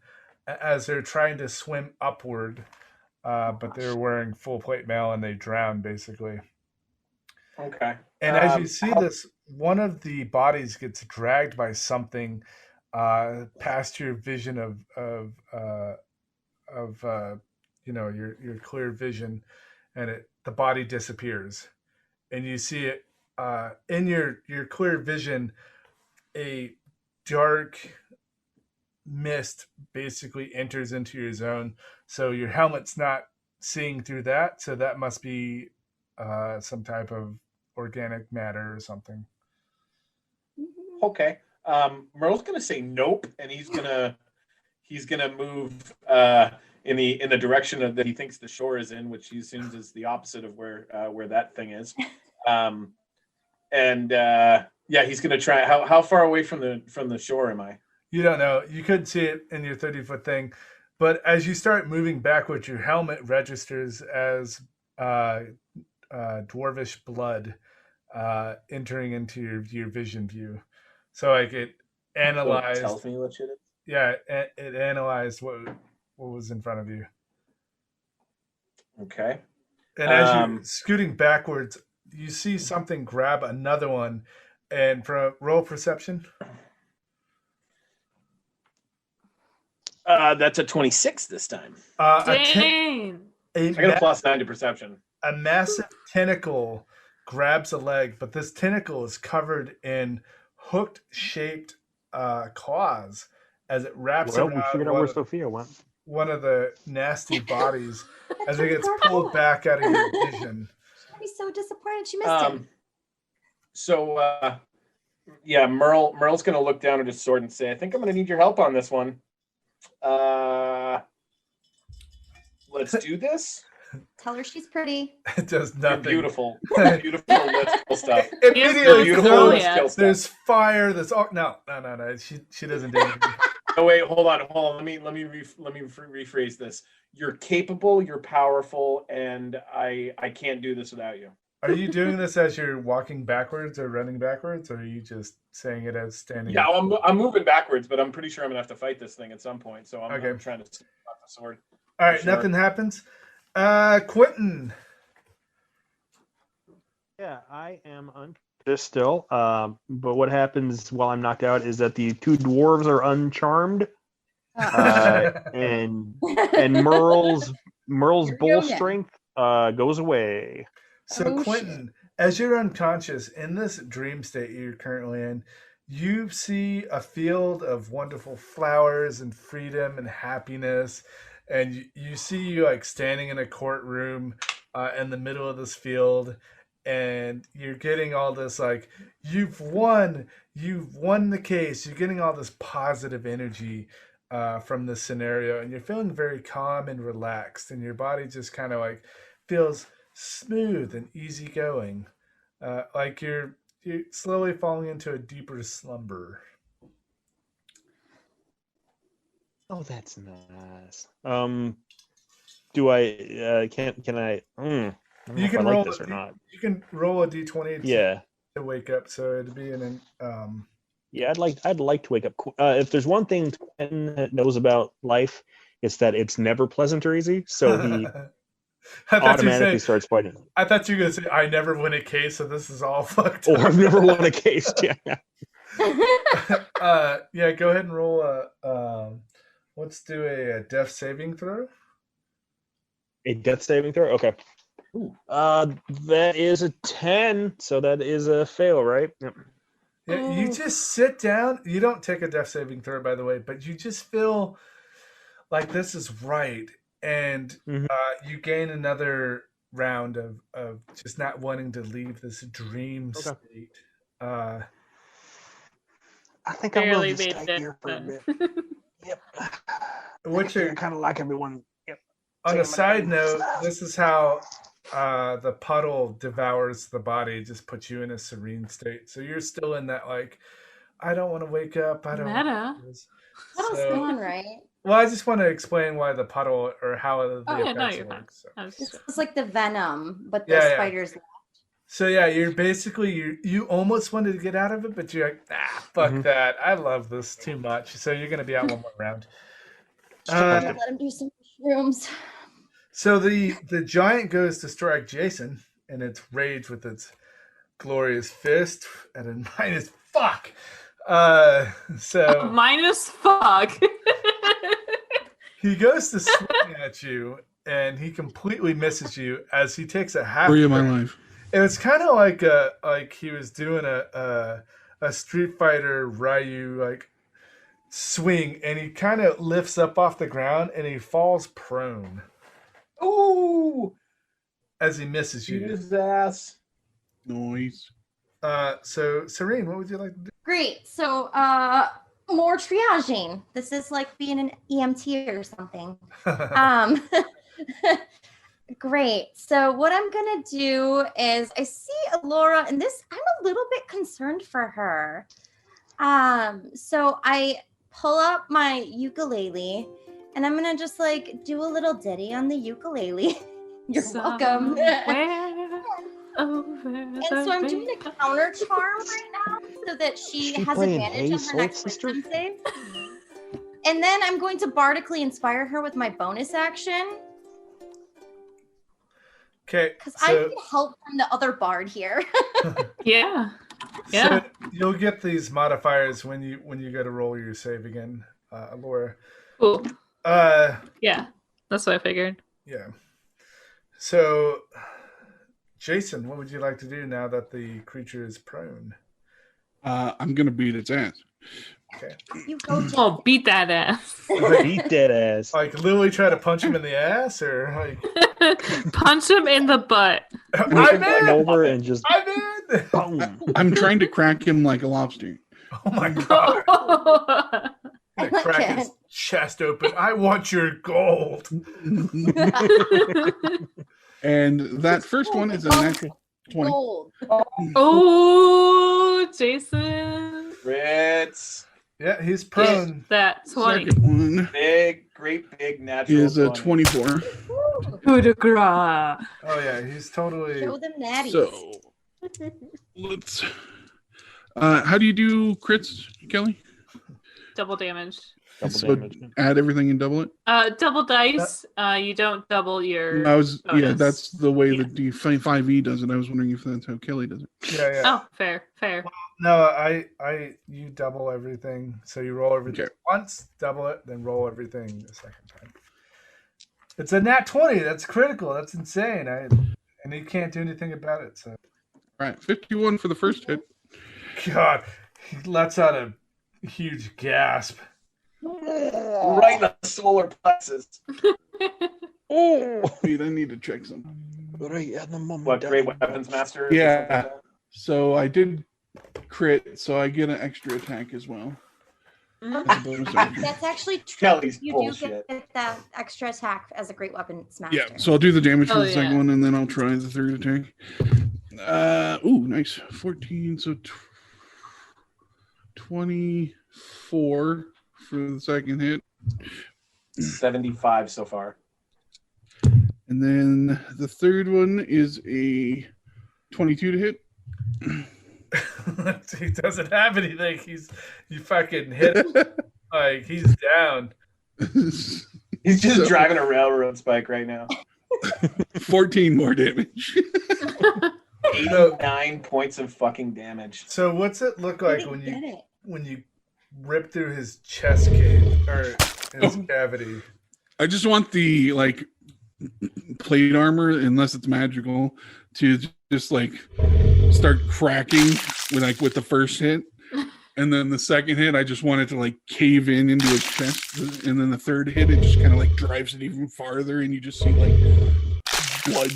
as they're trying to swim upward. But they're wearing full plate mail and they drown, basically. Okay. And as you see this, one of the bodies gets dragged by something past your vision of your clear vision, and the body disappears. And you see it in your clear vision, a dark mist basically enters into your zone. So your helmet's not seeing through that. So that must be some type of organic matter or something. Okay. Merle's gonna say nope, and he's gonna move in the direction that he thinks the shore is in, which he assumes is the opposite of where that thing is. He's gonna try. How far away from the shore am I? You don't know. You could see it in your 30-foot thing, but as you start moving backwards, your helmet registers as dwarvish blood entering into your vision view. So like it analyzed. So it tells me what shit it is? Yeah, it analyzed what was in front of you. Okay. And as you're scooting backwards, you see something grab another one, and for roll perception. That's a 26 this time. Dang. I got a +9 to perception. A massive tentacle grabs a leg, but this tentacle is covered in hooked-shaped claws as it wraps Well, we figured around out where Sophia went. one of the nasty bodies as it gets pulled back out of your vision. I'd be so disappointed she missed him. So, yeah, Merle's going to look down at his sword and say, I think I'm going to need your help on this one. Let's do this. Tell her she's pretty. It does nothing. You're beautiful. Beautiful lift skill stuff. Immediately, Beautiful lift skill stuff. there's fire. There's no. She doesn't do anything. Oh wait, hold on. Let me rephrase this. You're capable. You're powerful, and I can't do this without you. Are you doing this as you're walking backwards or running backwards, or are you just saying it as standing? Yeah, I'm moving backwards, but I'm pretty sure I'm gonna have to fight this thing at some point. So I'm trying to snap the sword. All right, nothing happens. Quentin. Yeah, I am unconscious still. But what happens while I'm knocked out is that the two dwarves are uncharmed, and Merle's bull strength goes away. So Quentin, as you're unconscious in this dream state you're currently in, you see a field of wonderful flowers and freedom and happiness. And you see you like standing in a courtroom in the middle of this field, and you're getting all this like, you've won the case. You're getting all this positive energy from this scenario, and you're feeling very calm and relaxed, and your body just kind of like feels smooth and easygoing, like you're slowly falling into a deeper slumber. Oh, that's nice. Do I? Can I? I don't know if I like this or not. You can roll a d20. To wake up. So it'd be Yeah, I'd like to wake up. If there's one thing Quentin knows about life, it's that it's never pleasant or easy. So he automatically starts fighting. I thought you were gonna say, I never win a case, so this is all fucked up. Oh, I've never won a case. Yeah. Yeah. Go ahead and roll a. Let's do a death saving throw. A death saving throw? Okay. That is a 10, so that is a fail, right? Yep. Yeah, you just sit down. You don't take a death saving throw, by the way, but you just feel like this is right. And you gain another round of just not wanting to leave this dream state. I think I will just stay here for a bit. Yep. Which are kind of like everyone. Yep. On a side note, this is how the puddle devours the body. Just puts you in a serene state. So you're still in that like, I don't want to wake up. I don't. Puddle's gone, right? Well, I just want to explain why the puddle or how the effects work. So. It's like the venom, but the spiders. So yeah, you're basically you almost wanted to get out of it, but you're like, fuck that. I love this too much. So you're gonna be out one more round. Let him do some shrooms. So the giant goes to strike Jason, and it's rage with its glorious fist at a minus fuck. So minus fuck. He goes to swing at you, and he completely misses you as he takes a half. Story of my life. And it's kind of like he was doing a Street Fighter Ryu like swing, and he kind of lifts up off the ground and he falls prone. Ooh! As he misses you. His ass. Noise. So Serene, what would you like to do? Great. So more triaging. This is like being an EMT or something. Great. So what I'm going to do is I see Laura, and this, I'm a little bit concerned for her. So I pull up my ukulele, and I'm going to just like do a little ditty on the ukulele. You're welcome. And so I'm doing a counter charm right now so that she has advantage on her next wisdom save. And then I'm going to bardically inspire her with my bonus action. Okay. Because I need help from the other bard here. Yeah. So you'll get these modifiers when you go to roll your save again, Laura. Cool. Yeah, that's what I figured. Yeah. So Jason, what would you like to do now that the creature is prone? I'm gonna beat its ass. Okay. You go, Jason. Oh, beat that ass. Beat that ass. Like literally try to punch him in the ass, or like Punch him in the butt. I'm in. Over and just I'm in. boom. I'm trying to crack him like a lobster. Oh my god! I I like crack it. his chest open. I want your gold. And that first one is a natural 20. Gold. Oh, Jason. Ritz. Yeah, he's prone. That 20. Second one Great big natural is a 20. 24. Coup de grace. Oh yeah, he's totally. Show them natties. So let's. How do you do crits, Kelly? Double damage. So add everything and double it. Double dice. You don't double your. Yeah, bonus. that's the way the D5E does it. I was wondering if that's how Kelly does it. Yeah. Oh, fair. No, you double everything. So you roll everything Okay. once, double it, then roll everything the second time. It's a nat 20. That's critical. That's insane. And you can't do anything about it. So, All right, 51 for the first hit. God, he lets out a huge gasp. Right in the solar plexus. Wait, I need to check something. Right at the moment. What, great weapons master? Yeah. So I did crit, so I get an extra attack as well. As a bonus action. That's actually true. Kelly's You bullshit. do get that extra attack as a great weapon smash. Yeah, so I'll do the damage for Oh, the second yeah. one, and then I'll try the third attack. Nice. 14, so 24 for the second hit. 75 so far. And then the third one is a 22 to hit. He doesn't have anything. You fucking hit him. Like he's down. He's just driving a railroad spike right now. 14 more damage. 89 points of fucking damage. So what's it look like didn't when get it. you rip through his chest cave or his cavity? I just want the plate armor, unless it's magical, to just start cracking with the first hit, and then the second hit I just want it to cave into his chest, and then the third hit it just kind of drives it even farther, and you just see blood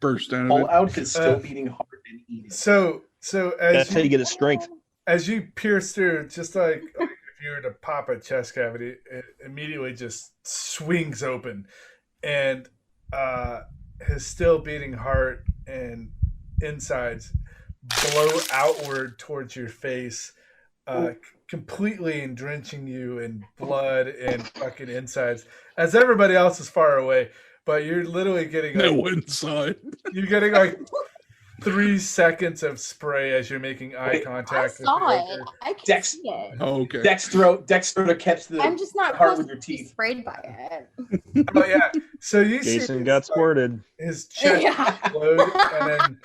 burst out of All it. out is still beating hard and eating. So That's how you get his strength. as you pierce through, just like if you were to pop a chest cavity, it immediately just swings open, and his still beating heart and insides blow outward towards your face, completely and drenching you in blood and fucking insides, as everybody else is far away. But you're literally getting No one saw it. you're getting 3 seconds of spray as you're making eye I contact. saw with it. the I can Dex- see it. Oh, okay. Dextro to catch the I'm just not heart close with your to be teeth. sprayed by it. Oh yeah. So you Jason see got squirted. his chest Yeah. explode, and then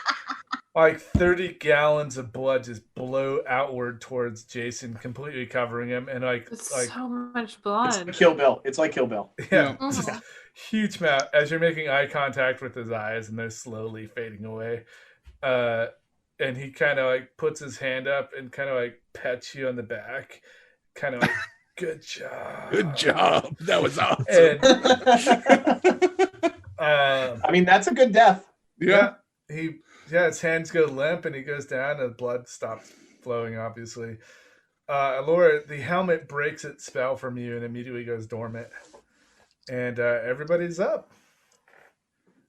30 gallons of blood just blow outward towards Jason, completely covering him, and It's so much blood. It's like Kill Bill. It's like Kill Bill. yeah, Mhm. just huge amount as you're making eye contact with his eyes, and they're slowly fading away. And he kind of puts his hand up and kind of pets you on the back, kind of good job. Good job. That was awesome. And I mean, that's a good death. yeah, his hands go limp and he goes down and blood stops flowing, obviously. Laura, the helmet breaks its spell from you and immediately goes dormant. And everybody's up.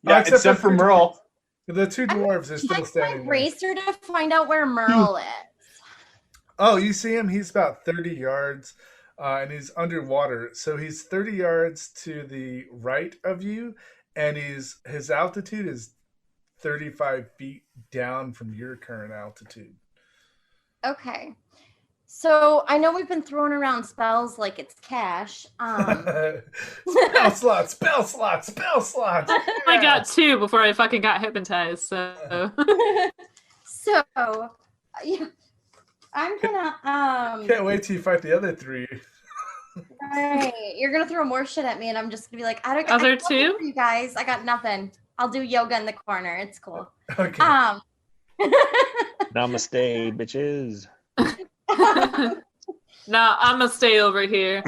Yeah, except for Merle. The two dwarves are still Check my standing there. bracer to find out where Merle is. Oh, you see him? He's about 30 yards and he's underwater. So he's 30 yards to the right of you, and his altitude is 35 feet down from your current altitude. Okay. So I know we've been throwing around spells like it's cash. Spell slots, spell slots, spell slots. I got 2 before I fucking got hypnotized. So So yeah, I'm gonna Can't wait till you fight the other 3. Right. You're gonna throw more shit at me, and I'm just gonna be like, I got Other nothing 2? for you guys. I got nothing. I'll do yoga in the corner. It's cool. Okay. Namaste, bitches. No, I'm gonna stay over here.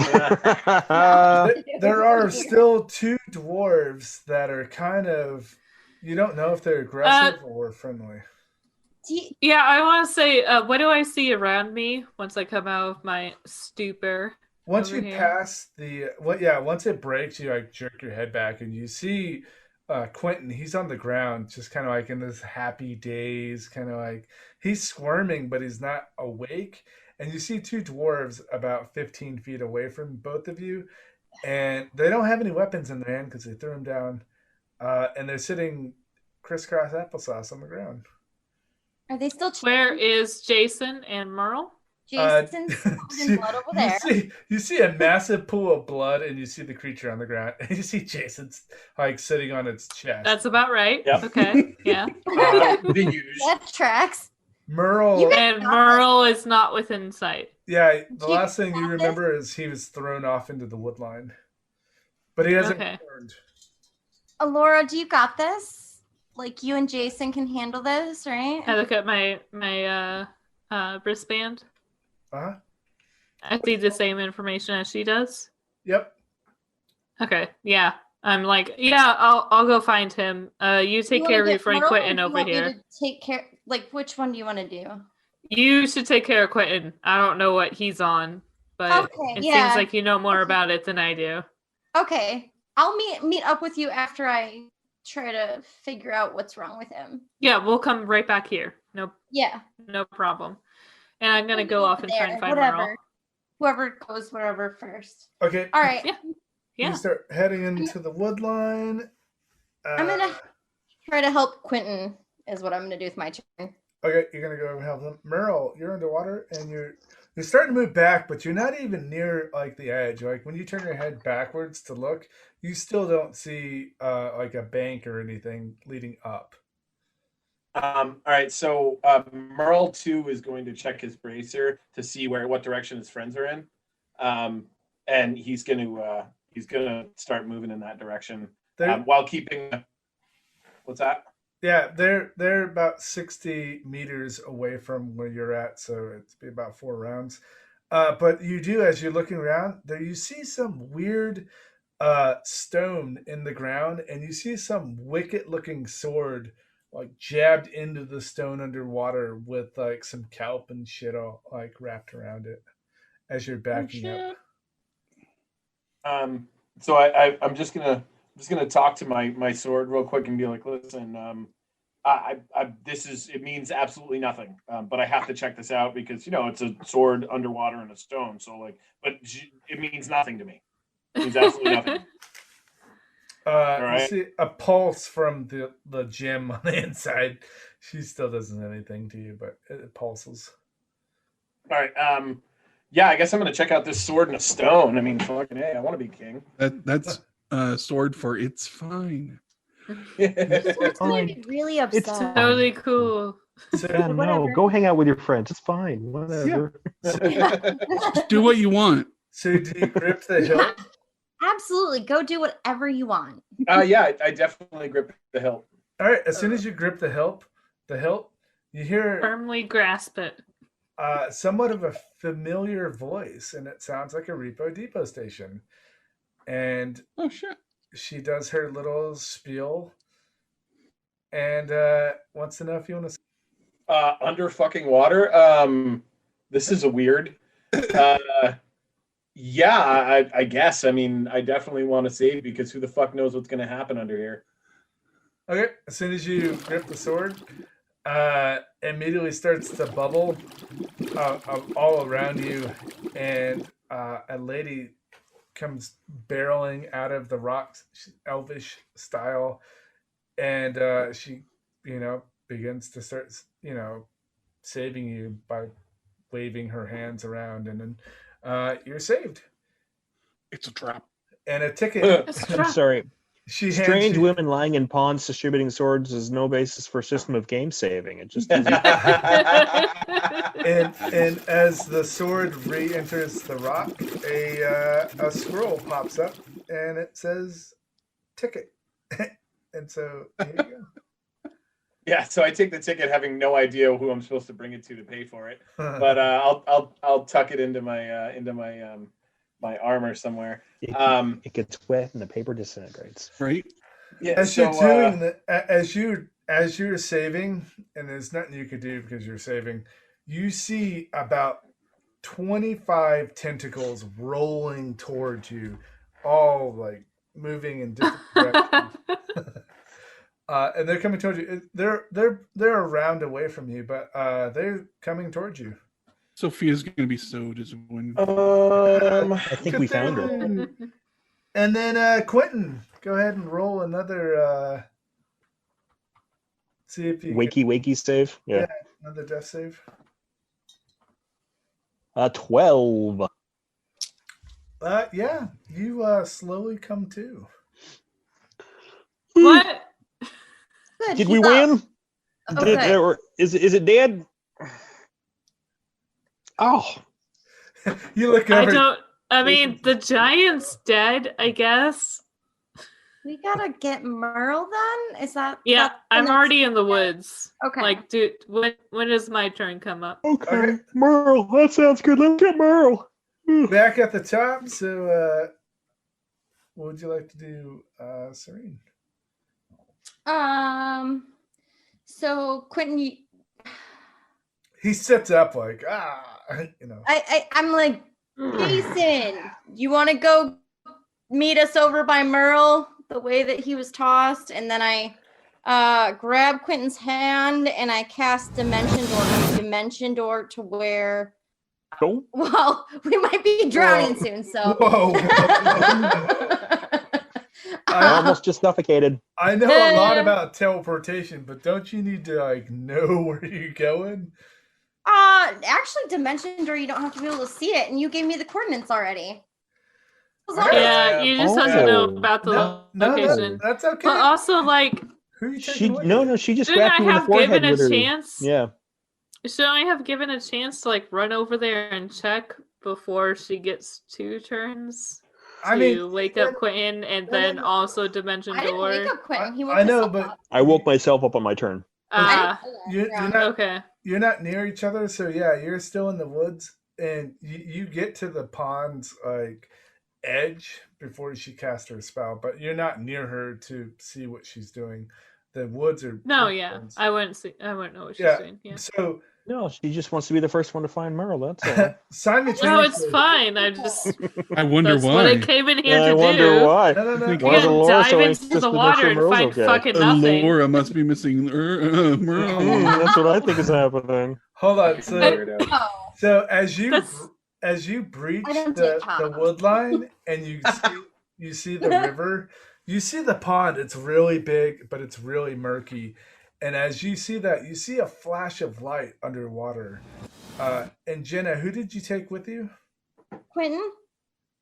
There are still two dwarves that are kind of, you don't know if they're aggressive or friendly. Yeah, I want to say, what do I see around me once I come out of my stupor? Once over you here? pass once it breaks, you like jerk your head back and you see Quentin. He's on the ground, just kind of like in this happy daze, kind of like he's squirming, but he's not awake. And you see two dwarves about 15 feet away from both of you, and they don't have any weapons in their hand because they threw them down, and they're sitting crisscross applesauce on the ground. Are they still? Where is Jason and Merle? Jason's in blood over there. You see a massive pool of blood, and you see the creature on the ground, and you see Jason's like sitting on its chest. That's about right. Yep. Okay. Yeah. The use. That tracks. Merle. And Merle is not within sight. Yeah, the last thing you remember is he was thrown off into the wood line. But he hasn't returned. Laura, do you got this? Like, you and Jason can handle this, right? I look at my wristband. Uh-huh. I see the same information as she does. Yep. Okay. Yeah. I'm like, yeah, I'll go find him. You take care of your friend Quentin over here. Take care. Like, which one do you want to do? You should take care of Quentin. I don't know what he's on, but it seems like you know more about it than I do. Okay. I'll meet up with you after I try to figure out what's wrong with him. Yeah, we'll come right back here. No problem. And I'm gonna go off and try and find Merle. Whoever goes wherever first. Okay. All right. Yeah. You start heading into the wood line. I'm gonna try to help Quentin. Is what I'm gonna do with my turn. Okay, you're gonna go help him. Merle, you're underwater and you're starting to move back, but you're not even near like the edge. Like when you turn your head backwards to look, you still don't see like a bank or anything leading up. All right, so Merle too is going to check his bracer to see what direction his friends are in, and he's gonna start moving in that direction while keeping. What's that? Yeah, they're about 60 meters away from where you're at, so it's be about 4 rounds. But you do, as you're looking around, there you see some weird stone in the ground, and you see some wicked-looking sword like jabbed into the stone underwater with like some kelp and shit all like wrapped around it as you're backing up. So I'm just gonna talk to my sword real quick and be like, listen, it means absolutely nothing, but I have to check this out because it's a sword underwater and a stone. So like, but it means nothing to me. It means absolutely nothing. You see a pulse from the gem on the inside. She still doesn't anything to you, but it pulses. All right. Yeah, I guess I'm gonna check out this sword and a stone. I mean, fucking hey, I want to be king. That's sword for it's fine. It's really upset. It's totally cool. Yeah, no, go hang out with your friends. It's fine. Whatever. Just do what you want. So do you grip the hilt? Absolutely. Go do whatever you want. Yeah, I definitely grip the hilt. All right. As soon as you grip the hilt, you hear firmly grasp it. Somewhat of a familiar voice, and it sounds like a Repo Depot station. And oh shit, she does her little spiel, and wants to know if you want to. Under fucking water. This is a weird. Yeah, I guess. I mean, I definitely want to save because who the fuck knows what's going to happen under here. Okay, as soon as you grip the sword, immediately starts to bubble all around you, and a lady comes barreling out of the rocks, elvish style, and she, begins to start, saving you by waving her hands around, and then you're saved. It's a trap. And a ticket. I'm sorry. Strange women lying in ponds distributing swords is no basis for a system of game saving. It just and as the sword re-enters the rock, a scroll pops up and it says ticket. And so here you go. Yeah, so I take the ticket, having no idea who I'm supposed to bring it to pay for it. But I'll tuck it into my my armor somewhere. It gets wet and the paper disintegrates. Right. Yeah. As So you're doing that, as you're saving, and there's nothing you could do because you're saving, you see about 25 tentacles rolling towards you, all like moving in different directions. And they're coming towards you. They're a round away from you, but they're coming towards you. Sophia's gonna be so disappointed. I think we found her. And then Quentin, go ahead and roll another. See if you Wakey save. Yeah. another death save. 12. Yeah, you slowly come to. What? Good. Did he's we up. win? Okay. Or is it dead? Oh, You look I over. don't. I mean, the giant's dead, I guess. We gotta get Merle then? Is that? Yeah, that's the I'm next already in the step? woods. Okay. Like, dude, when does my turn come up? okay. Merle, that sounds good. Let's get Merle. Back at the top. So, what would you like to do, Serene? So Quentin, He sits up like you know. I'm like, Jason, you want to go meet us over by Merle, the way that he was tossed? And then I grab Quentin's hand and I cast dimension door to where. Oh. Well, we might be drowning soon, so. Whoa. I almost just suffocated. I know a lot about teleportation, but don't you need to like know where you're going? Actually, dimension door, you don't have to be able to see it, and you gave me the coordinates already. Yeah, you just have to know Oh. about the No, location. that's okay. But also, like, Who are you She taking with you? no, she just shouldn't whacked I you in the have forehead given a with her. chance? Yeah. Should I have given a chance to like run over there and check before she gets 2 turns? I mean, wake up Quentin and then also dimension I didn't door. wake up Quentin. He woke I know, us but up. I woke myself up on my turn. you're not Okay. you're not near each other, so yeah, you're still in the woods, and you get to the pond's like edge before she casts her spell, but you're not near her to see what she's doing. The woods are No, yeah. I wouldn't know what she's doing. Yeah. So No, she just wants to be the first one to find Merle. That's all. simultaneously. No, it's fine. I just I wonder that's why. what I came in here I to wonder do. why. No. Think Why is Yeah, Laura dive so into anxious the to make water sure and Merle's find okay? fucking nothing. Laura must be missing Merle. That's what I think is happening. Hold on. Oh. So as you That's- breach I don't the take Tom. wood line and you see the river, you see the pond. It's really big, but it's really murky. And as you see that, you see a flash of light underwater. And Jenna, who did you take with you? Quentin?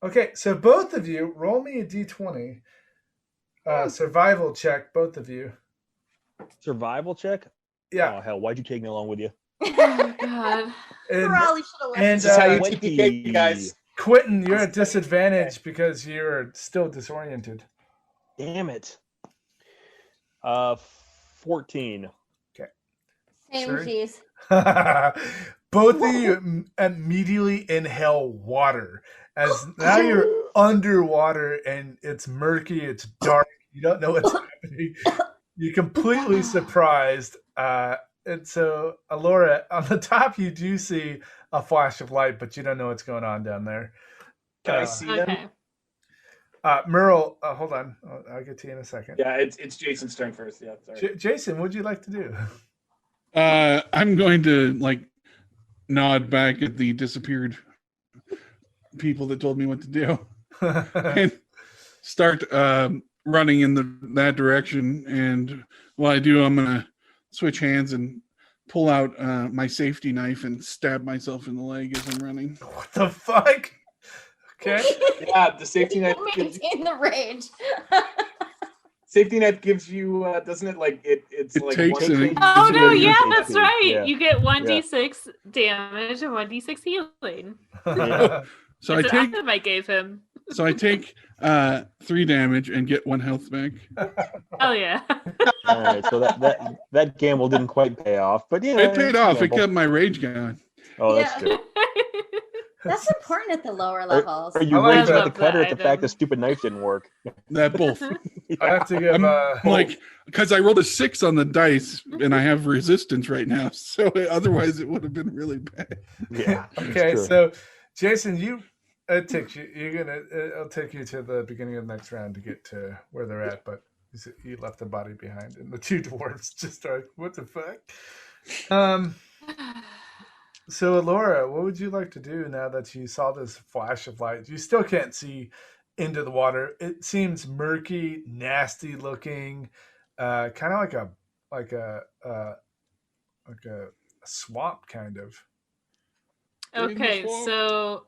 Okay, so both of you, roll me a d20. Survival check, both of you. Survival check? Yeah. Oh hell, why'd you take me along with you? Oh God. And, Probably should have left. and This is how you 20. TPK, you guys. Quentin, you're at disadvantage because you're still disoriented. Damn it. 14. Same Sorry? cheese. Both of you immediately inhale water as now you're underwater and it's murky, it's dark, you don't know what's happening. You're completely surprised. And so, Laura, on the top, you do see a flash of light, but you don't know what's going on down there. Can I see them? Okay. Merle, hold on. I'll get to you in a second. Yeah, it's Jason's turn first. Yeah, sorry. Jason, what'd you like to do? I'm going to like nod back at the disappeared people that told me what to do and start running in that direction. And while I do, I'm gonna switch hands and pull out my safety knife and stab myself in the leg as I'm running. What the fuck? Okay. Yeah, the safety net. Maintain the rage. Safety net gives you, doesn't it? Like it's It like takes one- an- Oh It's no, a yeah, D6. that's right. Yeah. You get 1d6 damage and 1d6 healing. So I It's an take item I gave him. So I take 3 damage and get 1 health back. Oh yeah. All right, so that gamble didn't quite pay off, but yeah, It paid off. It gamble. kept my rage going. Oh, that's good. That's important at the lower levels. Are you I like raging that. at the cut or at the Item. fact the stupid knife didn't work? That both. I have to give I'm like, because I rolled a 6 on the dice and I have resistance right now. So otherwise it would have been really bad. Yeah. Okay, true. so Jason, it'll take you to the beginning of the next round to get to where they're at, but you left the body behind, and the 2 dwarves just are what the fuck. So Laura, what would you like to do now that you saw this flash of light? You still can't see into the water. It seems murky, nasty looking, kind of like a swamp kind of. Okay, so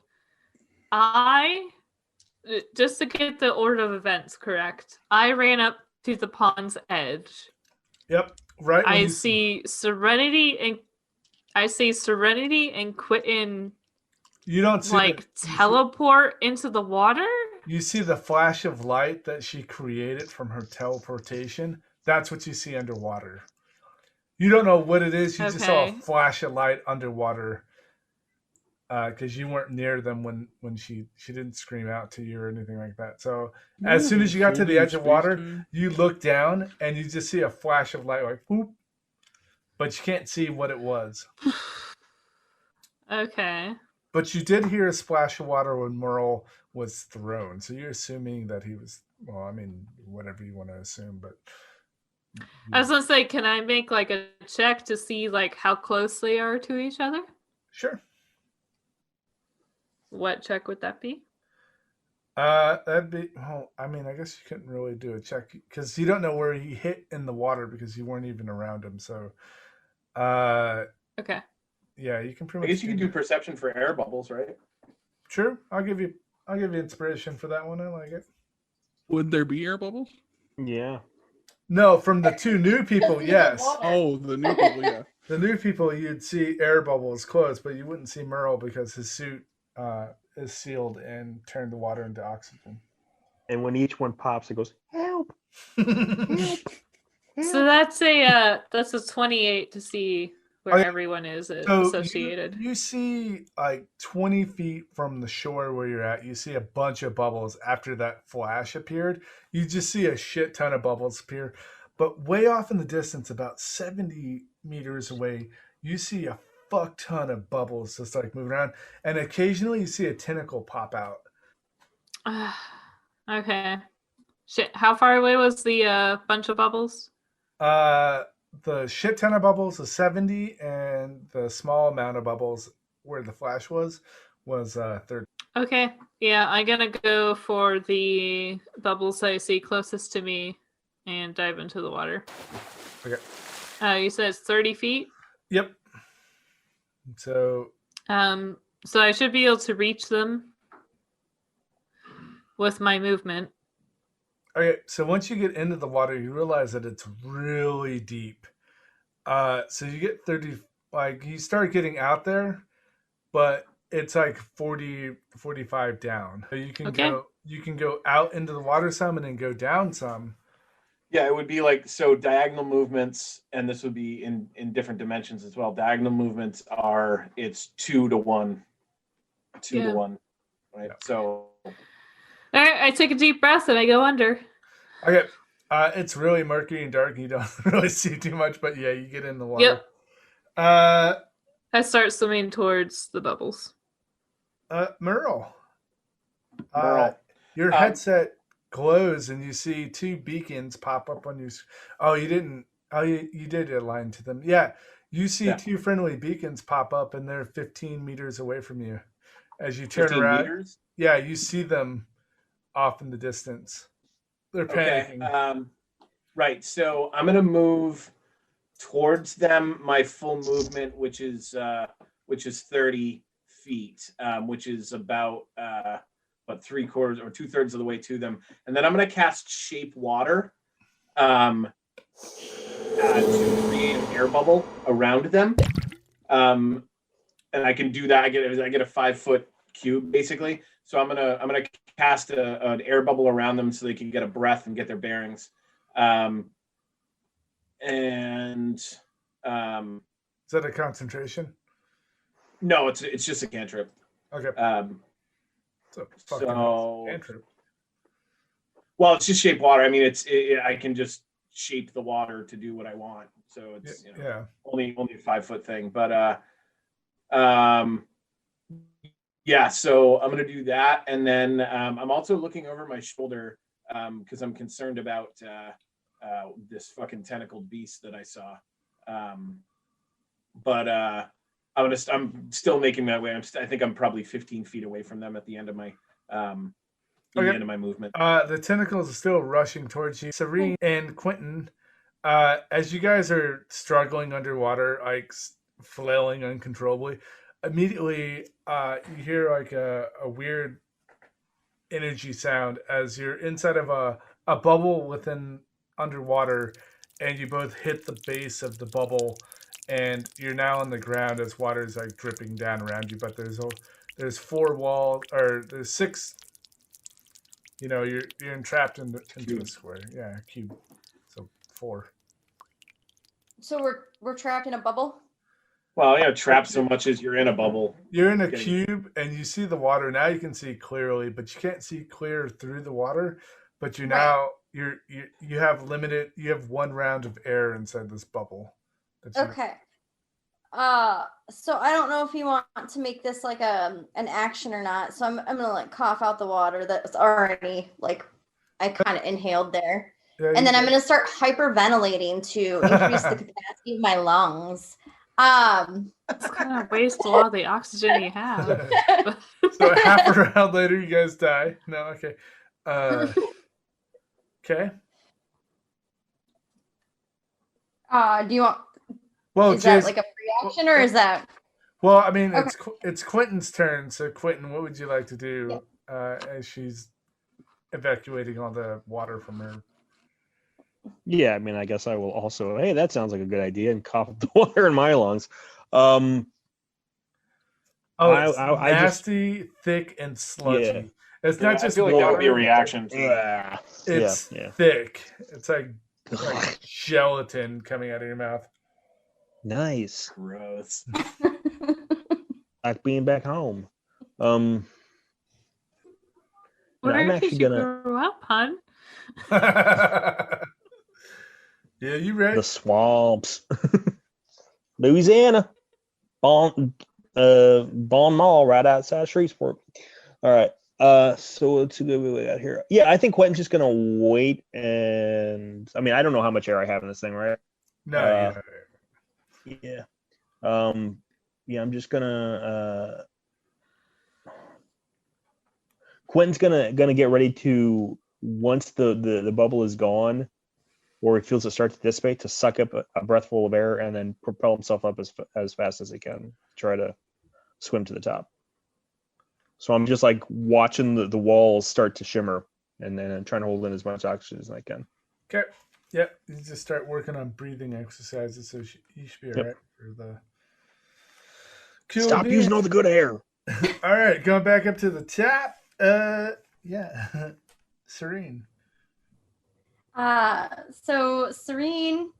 I just to get the order of events correct, I ran up to the pond's edge. Yep, right. I see Serenity and Quentin. You don't see teleport into the water. You see the flash of light that she created from her teleportation. That's what you see underwater. You don't know what it is. You just saw a flash of light underwater. Because you weren't near them when she didn't scream out to you or anything like that. So as soon as you got to the edge of water, you look down and you just see a flash of light, like whoop, but you can't see what it was. Okay. But you did hear a splash of water when Merle was thrown, so you're assuming that he was. Well, I mean, whatever you want to assume, but I was gonna say, can I make like a check to see like how close they are to each other? Sure. What check would that be? That'd be. Well, I mean, I guess you couldn't really do a check because you don't know where he hit in the water because you weren't even around him. So, okay. Yeah, you can pretty I much. guess you can do perception for air bubbles, right? Sure, I'll give you inspiration for that one. I like it. Would there be air bubbles? Yeah. No, from the 2 new people, yes. Oh, the new people, yeah. The new people, you'd see air bubbles close, but you wouldn't see Merle because his suit is sealed and turned the water into oxygen. And when each one pops, it goes, help. So that's a 28 to see where everyone is associated. You see like 20 feet from the shore where you're at, you see a bunch of bubbles after that flash appeared. You just see a shit ton of bubbles appear. But way off in the distance, about 70 meters away, you see a fuck ton of bubbles just like moving around. And occasionally you see a tentacle pop out. Okay. Shit, how far away was the bunch of bubbles? The shit ton of bubbles is 70, and the small amount of bubbles where the flash was 30. Okay. Yeah, I'm gonna go for the bubbles I see closest to me and dive into the water. Okay. You said it's 30 feet? Yep. So I should be able to reach them with my movement. Okay, so once you get into the water, you realize that it's really deep. So you get 30, like you start getting out there, but it's like 40, 45 down. So you can go out into the water some and then go down some. Yeah, it would be like, so diagonal movements, and this would be in different dimensions as well. Diagonal movements it's 2 to 1. 2 to 1. Right. So All right, I take a deep breath and I go under. Okay. It's really murky and dark and you don't really see too much, but yeah, you get in the water. Yep. I start swimming towards the bubbles. Merle. Your headset glows and you see 2 beacons pop up on your. Oh, you didn't. Oh, you did align to them. Yeah, you see 2 friendly beacons pop up and they're 15 meters away from you. As you turn around, meters? Yeah, you see them off in the distance. They're panicking. Okay. Right. So I'm gonna move towards them. My full movement, which is 30 feet, which is about 3/4 or 2/3 of the way to them, and then I'm going to cast Shape Water to create an air bubble around them, and I can do that. I get a 5-foot cube basically. So I'm gonna cast an air bubble around them so they can get a breath and get their bearings. Is that a concentration? No, it's just a cantrip. Okay. Cantrip. Well, it's just shape water. I mean, I can just shape the water to do what I want. So it's only a 5-foot thing. But yeah. So I'm gonna do that, and then I'm also looking over my shoulder because I'm concerned about this fucking tentacled beast that I saw. I'm still making my way. I think I'm probably 15 feet away from them at the end of my the end of my movement. The tentacles are still rushing towards you. Serene and Quentin, as you guys are struggling underwater, like flailing uncontrollably, immediately you hear like a weird energy sound as you're inside of a bubble within underwater, and you both hit the base of the bubble, and you're now on the ground as water is like dripping down around you. But there's 4 walls, or there's 6. You know, you're entrapped into a square. Yeah, a cube. So 4. So we're trapped in a bubble? Well, yeah, trapped so much as you're in a bubble. You're in a cube and you see the water. Now you can see clearly, but you can't see clear through the water. But you have 1 round of air inside this bubble. Okay. So I don't know if you want to make this like an action or not. So I'm gonna like cough out the water that's already like I kind of inhaled there, and then I'm gonna start hyperventilating to increase the capacity of my lungs. It's gonna waste a lot of the oxygen you have. So half a round later, you guys die. No, okay. Okay. Do you want? Well, is that like a reaction or is that? Well, I mean, it's Quentin's turn. So, Quentin, what would you like to do as she's evacuating all the water from her? Yeah, I mean, I guess I will also. Hey, that sounds like a good idea, and cough up the water in my lungs. It's nasty, thick, and sludgy. Yeah. It's not just. I feel like that would be a reaction. It's thick. It's like gelatin coming out of your mouth. Nice. Gross. Like being back home. Where did you grow up, hon? Yeah, you right. The swamps. Louisiana. Bon Mall right outside Shreveport. All right. So let's see what we got here. Yeah, I think Quentin's just gonna wait, and I mean, I don't know how much air I have in this thing, right? No. Yeah. I'm just gonna Quentin's gonna get ready to, once the bubble is gone, or he feels it start to dissipate, to suck up a breathful of air and then propel himself up as fast as he can, try to swim to the top. So I'm just like watching the walls start to shimmer, and then I'm trying to hold in as much oxygen as I can. Okay. Yeah, you just start working on breathing exercises, so you should be all right for the. Stop using all the good air. All right, going back up to the top. Serene. So Serene,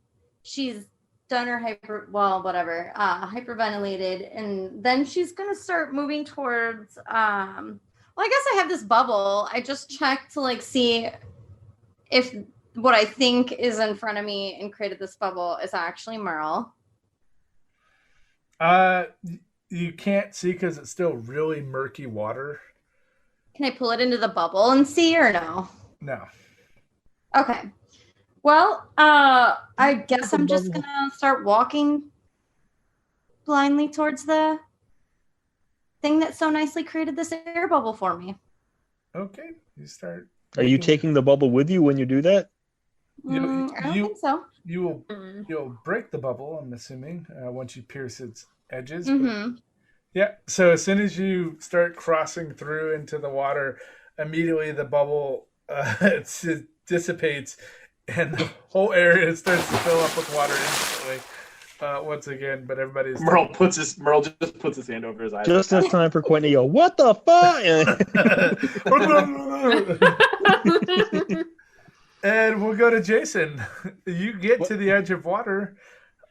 she's done her hyperventilated, and then she's gonna start moving towards. Well, I guess I have this bubble. I just checked to like see if what I think is in front of me and created this bubble is actually Merle. You can't see because it's still really murky water. Can I pull it into the bubble and see, or no? No. Okay. Well, I guess I'm just gonna start walking blindly towards the thing that so nicely created this air bubble for me. Okay. You start. Are you taking the bubble with you when you do that? I don't think so. You'll break the bubble, I'm assuming, once you pierce its edges. Mm-hmm. Yeah. So as soon as you start crossing through into the water, immediately the bubble dissipates, and the whole area starts to fill up with water instantly. once again, but everybody's Merle just puts his hand over his eyes. Just in time for Quentin to go, what the fuck? And we'll go to Jason. You get to the edge of water.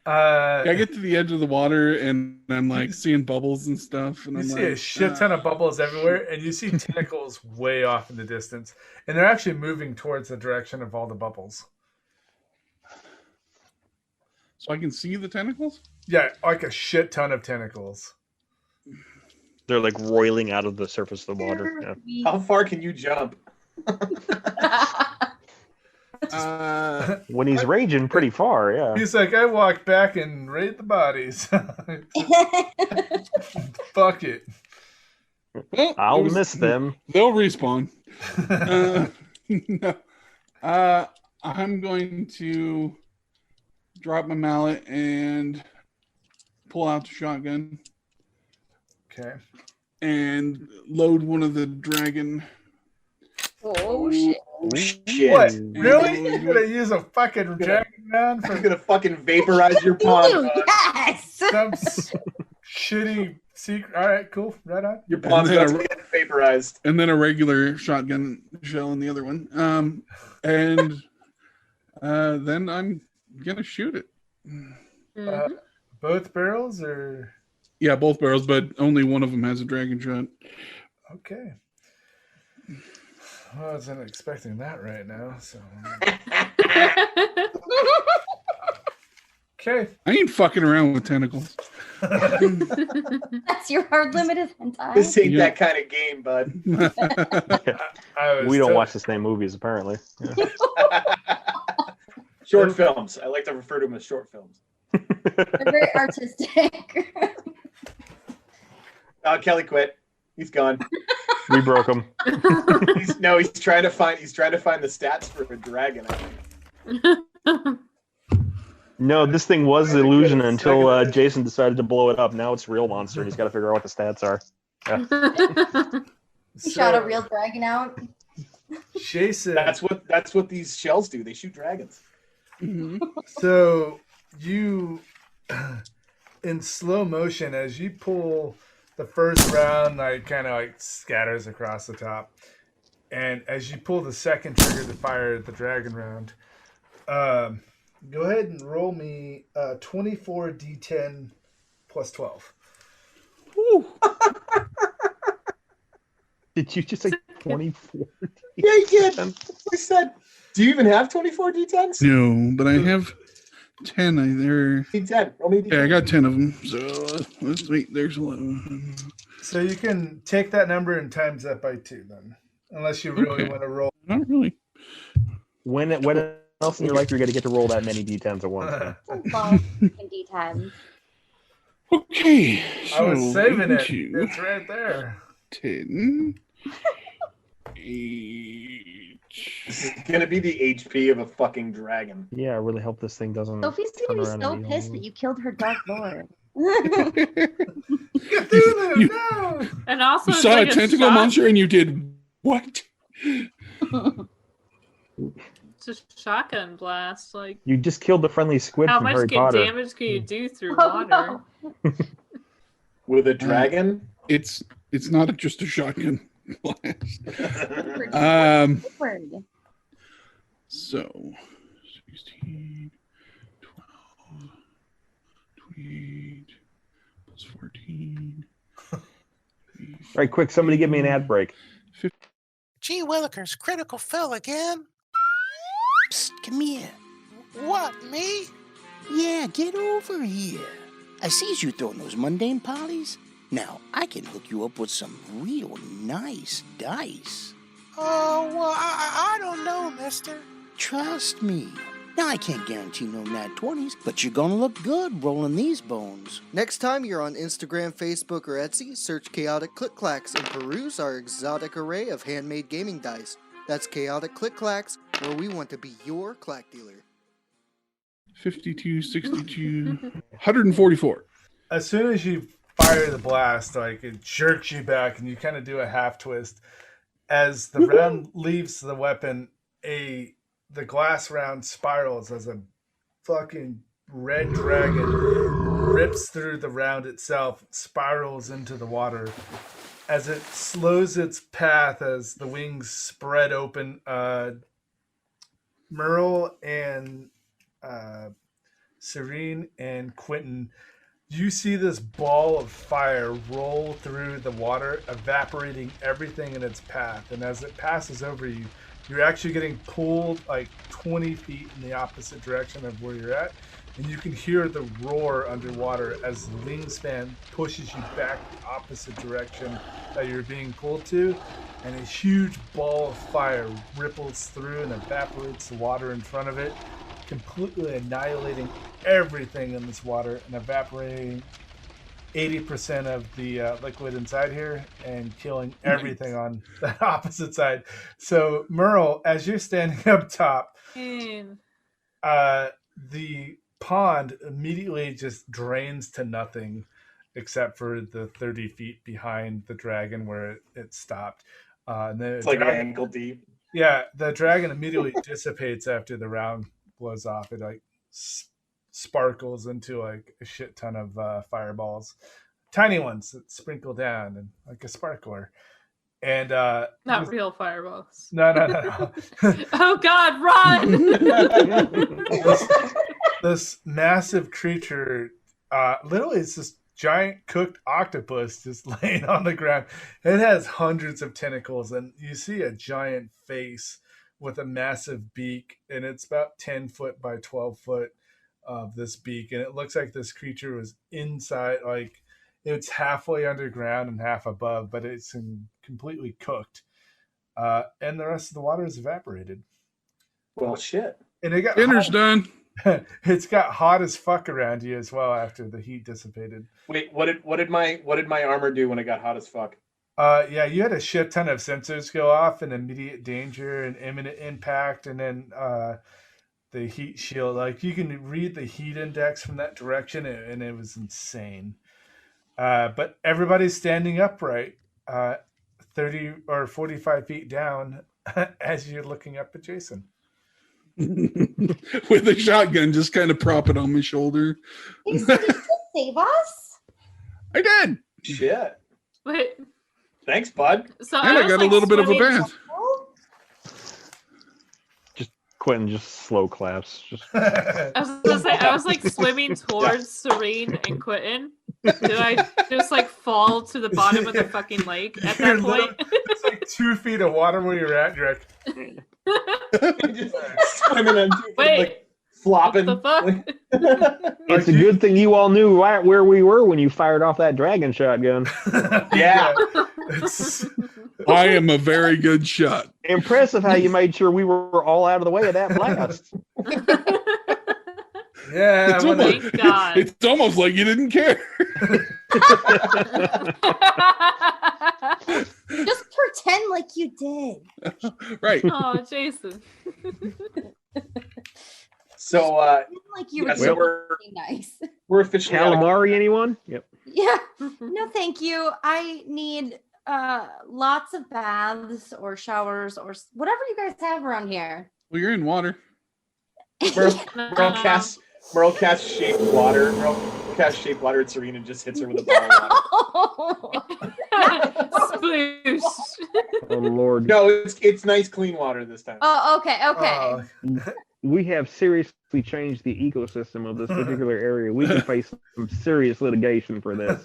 I get to the edge of the water and I'm like seeing bubbles and stuff. And You I'm see like, a shit ton of bubbles everywhere, and you see tentacles way off in the distance, and they're actually moving towards the direction of all the bubbles. So I can see the tentacles? Yeah, like a shit ton of tentacles. They're like roiling out of the surface of the water. Yeah. How far can you jump? When he's raging pretty far, yeah. He's like, I walk back and raid the bodies. Fuck it. Well, I'll miss them. They'll respawn. No. I'm going to drop my mallet and pull out the shotgun. Okay. And load one of the dragon. Oh shit. What? Really? You're gonna use a fucking dragon round for I'm gonna fucking vaporize your pawn. Yes. some shitty secret? All right, cool. Right on. Your pawn's And then about to get vaporized. And then a regular shotgun shell in the other one. And then I'm gonna shoot it. Both barrels, or Yeah, both barrels, but only one of them has a dragon shot. okay. Well, I wasn't expecting that right now. So okay. I ain't fucking around with tentacles. That's your hard limited hentai. This ain't Yeah. that kind of game, bud. We don't watch the same movies, apparently. Yeah. Short films. I like to refer to them as short films. They're very artistic. Kelly quit. He's gone. We broke him. He's trying to find the stats for a dragon, I think. No, this thing was illusion until Jason decided to blow it up. Now it's real monster, and he's got to figure out what the stats are. Yeah. You shot a real dragon out. Jason. That's what these shells do. They shoot dragons. So you, in slow motion, as you pull the first round, like kind of like scatters across the top, and as you pull the second trigger to fire the dragon round, go ahead and roll me 24 d10 plus 12. Did you just say 24? Yeah, you did. I said, do you even have 24 d10s? No, but I have 10. D10. Roll me D10. Yeah, I got 10 of them. So let's wait. There's 11. So you can take that number and times that by 2 then, unless you really want to roll. Not really. When else in your life you're going to get to roll that many d10s at once? Well, D10. Okay. I was so saving it. 2, It's right there. 10. 8. This is gonna be the HP of a fucking dragon. Yeah, I really hope this thing doesn't. Sophie's turn gonna be around so and be pissed all- that you killed her Dark Lord. Cthulhu, no! And also, You it's saw like a tentacle shot- monster and you did what? It's a shotgun blast. Like, You just killed the friendly squid how from much Harry Potter. damage can you do through Oh, water? no. With a dragon? It's not just a shotgun blast. Word. So 16, 12, 28, plus 14. All right, quick, somebody give me an ad break. Gee Willikers, critical fill again? Psst, come here. What, me? Yeah, get over here. I sees you throwing those mundane polys. Now, I can hook you up with some real nice dice. Oh, well, I don't know, mister. Trust me. Now, I can't guarantee no nat 20s, but you're gonna look good rolling these bones. Next time you're on Instagram, Facebook, or Etsy, search Chaotic Click Clacks and peruse our exotic array of handmade gaming dice. That's Chaotic Click Clacks, where we want to be your clack dealer. 52, 62, 144. As soon as you fire the blast, like it jerks you back, and you kind of do a half twist. As the round leaves the weapon, the glass round spirals as a fucking red dragon rips through the round itself, spirals into the water. As it slows its path, as the wings spread open, Merle and Serene and Quentin, you see this ball of fire roll through the water, evaporating everything in its path. And as it passes over you, you're actually getting pulled like 20 feet in the opposite direction of where you're at. And you can hear the roar underwater as the wingspan pushes you back the opposite direction that you're being pulled to. And a huge ball of fire ripples through and evaporates the water in front of it, completely annihilating everything in this water and evaporating 80% of the liquid inside here and killing everything on the opposite side. So, Merle, as you're standing up top, the pond immediately just drains to nothing except for the 30 feet behind the dragon where it stopped. And it's like dragon, ankle deep. Yeah, the dragon immediately dissipates after the round blows off. It like sparkles into like a shit ton of fireballs, tiny ones that sprinkle down and like a sparkler. And not real fireballs. No. Oh God, run! This massive creature, literally, it's this giant cooked octopus just laying on the ground. It has hundreds of tentacles, and you see a giant face with a massive beak, and it's about 10 foot by 12 foot of this beak, and it looks like this creature was inside, like it's halfway underground and half above, but it's completely cooked, and the rest of the water is evaporated. Well, shit. And it got dinner's done. It's got hot as fuck around you as well after the heat dissipated. Wait, what did my armor do when it got hot as fuck? Yeah, you had a shit ton of sensors go off, and immediate danger and imminent impact, and then the heat shield. Like you can read the heat index from that direction, and it was insane. But everybody's standing upright, 30 or 45 feet down, as you're looking up at Jason. With a shotgun, just kind of prop it on my shoulder. Hey, so did you save us? I did. Shit. Wait. Thanks, bud. So and I got a little bit of a bath. Quentin just slow claps. Just. I was gonna say, I was like swimming towards Serene and Quentin. Did I just like fall to the bottom of the fucking lake at that point? It's like 2 feet of water where you're at, Drake. Just swimming on 2 feet, like flopping. What the fuck? It's a good thing you all knew right where we were when you fired off that dragon shotgun. Yeah. I am a very good shot. Impressive how you made sure we were all out of the way of that blast. Yeah, it's almost like you didn't care. Just pretend like you did. Right. Oh, Jason. So, like you were yeah, so we're nice. We're officially calamari. Anyone? Yep. Yeah. No, thank you. I need lots of baths or showers or whatever you guys have around here. Well, you're in water. Merle casts shaped water. Merle casts shaped water at Serena and just hits her with a ball of water. Sploosh. Oh Lord. No, it's nice, clean water this time. Oh, okay. We have seriously changed the ecosystem of this particular area. We can face some serious litigation for this.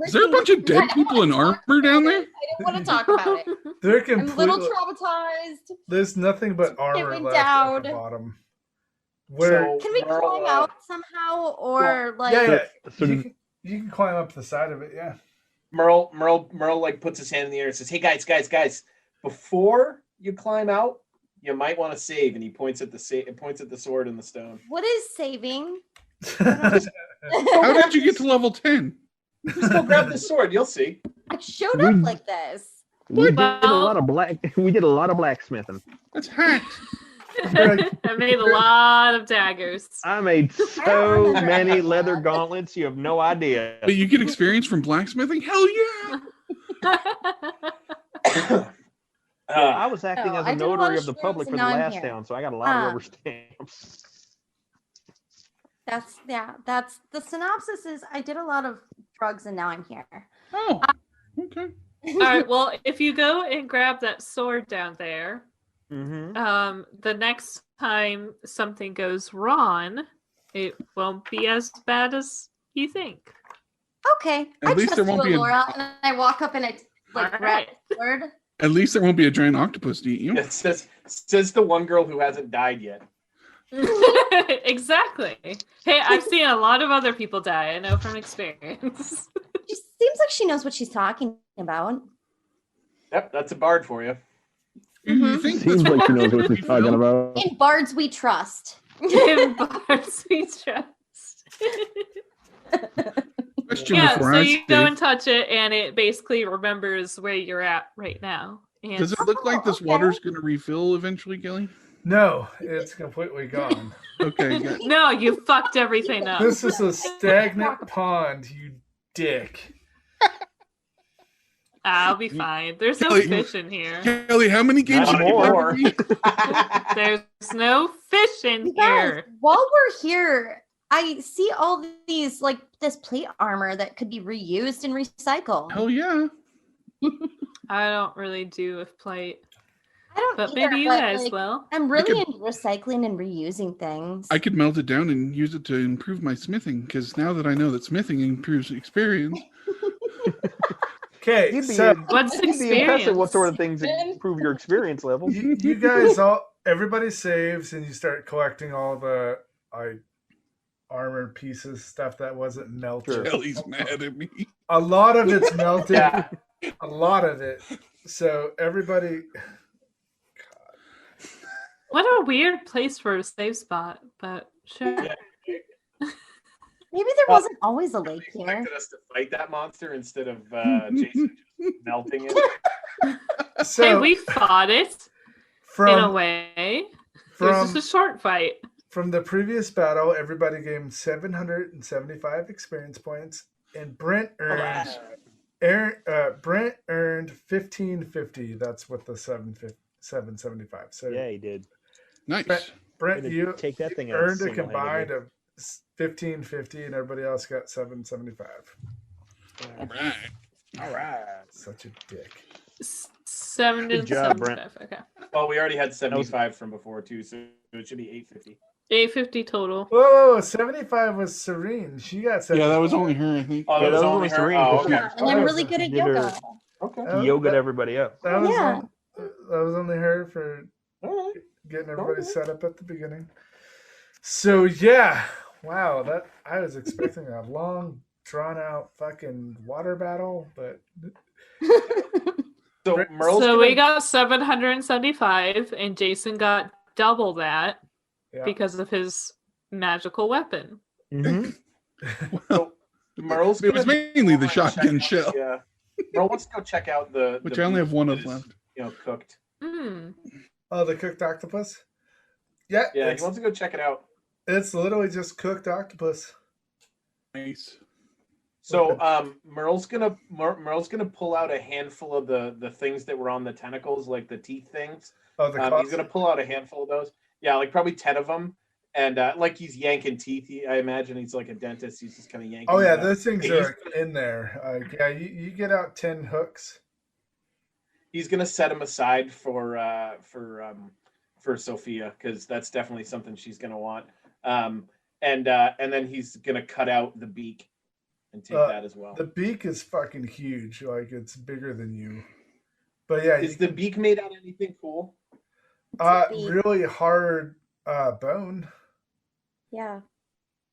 Is there a bunch of dead people in armor down there? I don't want to talk about it. They're I'm a little traumatized. There's nothing but armor Getting left at the down. bottom. Where Can we climb out somehow, or like? Yeah. You can climb up the side of it. Yeah. Merle like puts his hand in the air and says, "Hey guys, before you climb out, you might want to save." And he points at the sword and the stone. What is saving? How did you get to level 10? Just go grab the sword. You'll see. I showed up like this. We did a lot of blacksmithing. That's hacked. I made a lot of daggers. I made so many leather gauntlets, you have no idea. But you get experience from blacksmithing? Hell yeah! I was acting as I a did a lot notary of of the public for the stamps and last I'm here. town, so I got a lot of rubber stamps. That's the synopsis is I did a lot of drugs and now I'm here. Oh, okay. All right. Well, if you go and grab that sword down there, Mm-hmm. the next time something goes wrong, it won't be as bad as you think. Okay. At least there won't be Laura, and I walk up and I like grab the sword. At least there won't be a giant octopus to eat you. It says the one girl who hasn't died yet. Exactly. Hey, I've seen a lot of other people die. I know from experience. She seems like she knows what she's talking about. Yep, that's a bard for you. You think Seems like she knows what she's talking about. In bards we trust. In bards we trust. Question Yeah, before so I you say, go and touch it, and it basically remembers where you're at right now. And does it look like this water's going to refill eventually, Kelly? No, it's completely gone. Okay, good. No, you fucked everything up. This is a stagnant pond, you dick. I'll be fine. There's no Kelly- fish in here. Kelly, how many games Not have you anymore. played? There's no fish in You guys, here. while we're here, I see all these like this plate armor that could be reused and recycled. Hell yeah. I don't really do with plate. I don't But either, maybe you but, guys like, will. I'm really into recycling and reusing things. I could melt it down and use it to improve my smithing, because now that I know that smithing improves experience. Okay, You'd be, so What's you'd be impressed at what experience? sort of things improve your experience level. you guys everybody saves and you start collecting all the armor pieces, stuff that wasn't melted. Sure. Kelly's mad at me. A lot of it's melted. Yeah. A lot of it. So everybody, What a weird place for a save spot, but sure. Yeah. Maybe there wasn't always a lake here. Expected us to fight that monster instead of Jason just melting it. so Hey, we fought it in a from way. It from was just a short fight. from the previous battle, everybody gained 775 experience points, and Brent earned Brent earned 1550. That's what the 775. So Yeah, he did. Nice. Brent, Way to you take that thing out earned a single-handedly. combined of 1550, and everybody else got 775. All right. All right. Such a dick. 7 Good and job, 75. Okay. Well, we already had 75 from before too, so it should be 850. 850 total. Whoa, 75 was Serene. She got 75. Yeah, that was only her, I think. Oh, Yeah, that was that was only only her. Serene, Oh, but she- okay. And I'm really good at Did her- yoga. Okay. Oh, Yoga that- everybody up. That was Yeah. that was only her for All right. getting everybody Okay. set up at the beginning. So yeah, wow, that I was expecting a long, drawn out fucking water battle, but So Merle's So gonna, we got 775, and Jason got double that yeah. because of his magical weapon. Mm-hmm. so Merle's It was gonna mainly the check out shotgun shell, Yeah. Merle wants to go check out the which the I only have beef one that of is, left. You know, cooked. Hmm. Oh, the cooked octopus. Yeah, Yeah, it's, he wants to go check it out. it's literally just cooked octopus. Nice. So Merle's gonna pull out a handful of the things that were on the tentacles, like the teeth things. Oh, the He's claws? gonna pull out a handful of those. Yeah, like probably 10 of them, and like he's yanking teeth. I imagine he's like a dentist. He's just kind of yanking. Oh yeah, them out. those things He's- are in there. Yeah, you get out 10 hooks. He's gonna set them aside for Sophia, because that's definitely something she's gonna want. And then he's gonna cut out the beak and take that as well. The beak is fucking huge. Like it's bigger than you. But yeah, Is the beak made out of anything cool? beak? really hard bone. Yeah.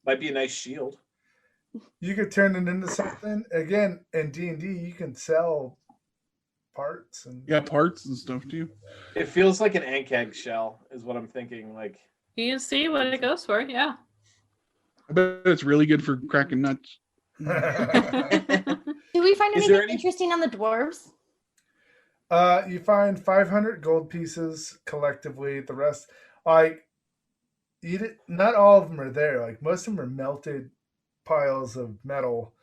Might be a nice shield. You could turn it into something. Again, in D&D, you can sell parts and Yeah, parts and stuff too. It feels like an ankeg shell, is what I'm thinking. Like, You can see what it goes for, yeah. I bet it's really good for cracking nuts. Do we find Is there anything any- interesting on the dwarves? You find 500 gold pieces collectively. The rest, like, not all of them are there. Like, most of them are melted piles of metal.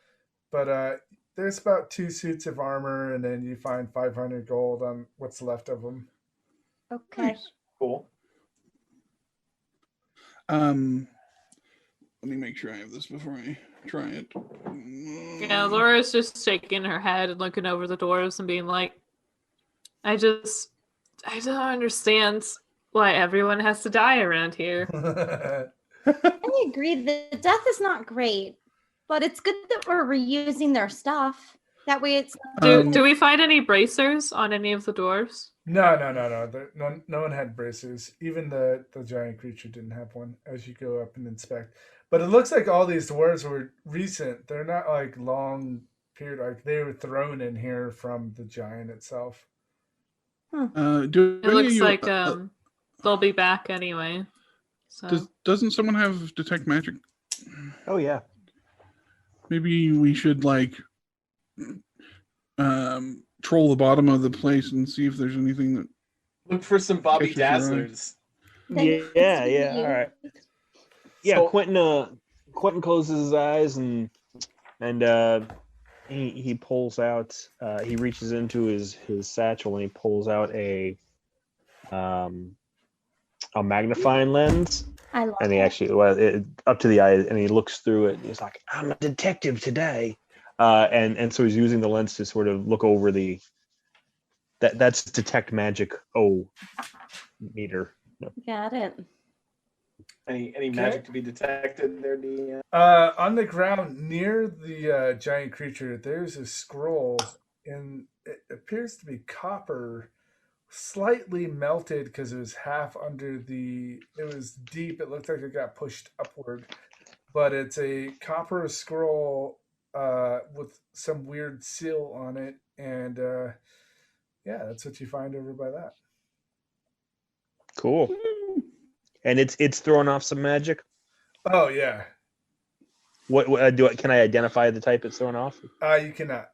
But there's about 2 suits of armor, and then you find 500 gold on what's left of them. Okay. cool. Let me make sure I have this before I try it. Yeah, Laura's just shaking her head and looking over the dwarves and being like, I don't understand why everyone has to die around here. I agree that death is not great, but it's good that we're reusing their stuff. That way it's Do we find any bracers on any of the dwarves? No. No one had bracers. Even the giant creature didn't have one as you go up and inspect. But it looks like all these dwarves were recent. They're not like long period. Like they were thrown in here from the giant itself. Do It looks like they'll be back anyway. So. Doesn't someone have detect magic? Oh yeah. Maybe we should like troll the bottom of the place and see if there's anything that Look for some Bobby catches your eye. Dazzlers. Yeah. All right. Yeah, So- Quentin closes his eyes and he pulls out. He reaches into his satchel and he pulls out a magnifying lens. I love And he actually up to the eye and he looks through it. And he's like, "I'm a detective today," and so he's using the lens to sort of look over that's detect magic meter. Got it. Any magic to be detected there, DM? On the ground near the giant creature, there's a scroll, and it appears to be copper, slightly melted because it was half under the. It was deep. It looked like it got pushed upward, but it's a copper scroll with some weird seal on it, and yeah, that's what you find over by that. Cool. And it's throwing off some magic. Oh yeah. What can I identify the type it's throwing off? You cannot.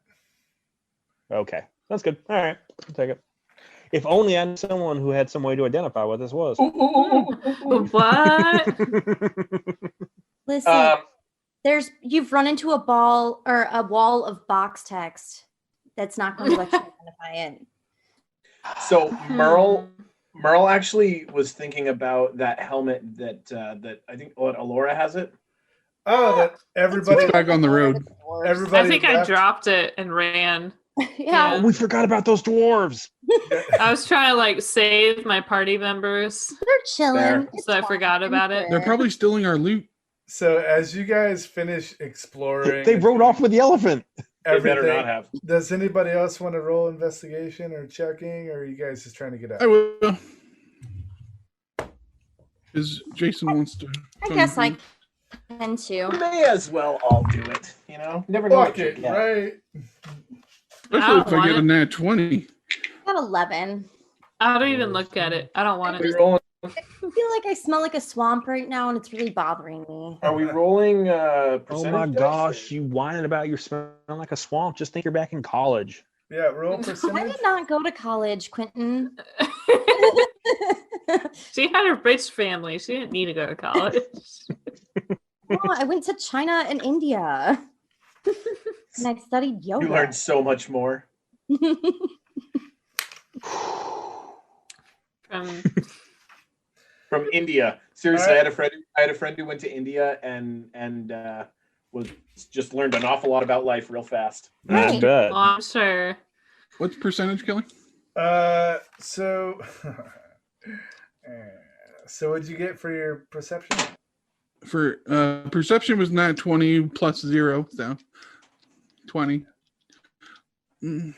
Okay, that's good. All right, I'll take it. If only I knew someone who had some way to identify what this was. What? Listen, you've run into a wall of box text that's not going to let you identify it. So Merle actually was thinking about that helmet that I think Alora has it. Oh, that everybody back on the road. Everybody I think left. I dropped it and ran. Yeah. Oh, we forgot about those dwarves. I was trying to like save my party members. They're chilling. So I forgot about it. They're probably stealing our loot. So as you guys finish exploring, They rode off with the elephant. They better not have. Does anybody else want to roll investigation or checking, or are you guys just trying to get out? I will. Because Jason wants to. I guess I can too. May as well all do it. You know, never know. Fuck it, right? Especially if I get a nat 20. Got 11. I don't even look at it. I don't want it. I feel like I smell like a swamp right now, and it's really bothering me. Are we rolling? Oh my dice? gosh, you whining about your smelling like a swamp. Just think you're back in college. Yeah, roll I percentage. did not go to college, Quentin. She had a rich family. She didn't need to go to college. No, I went to China and India. And I studied yoga. You learned so much more. From India. Seriously, All right. I had a friend who went to India and was just learned an awful lot about life real fast. I bet. Oh, I'm sure. What's percentage, Kelly? So what'd you get for your perception? For perception was nat 20 plus 0, so 20. I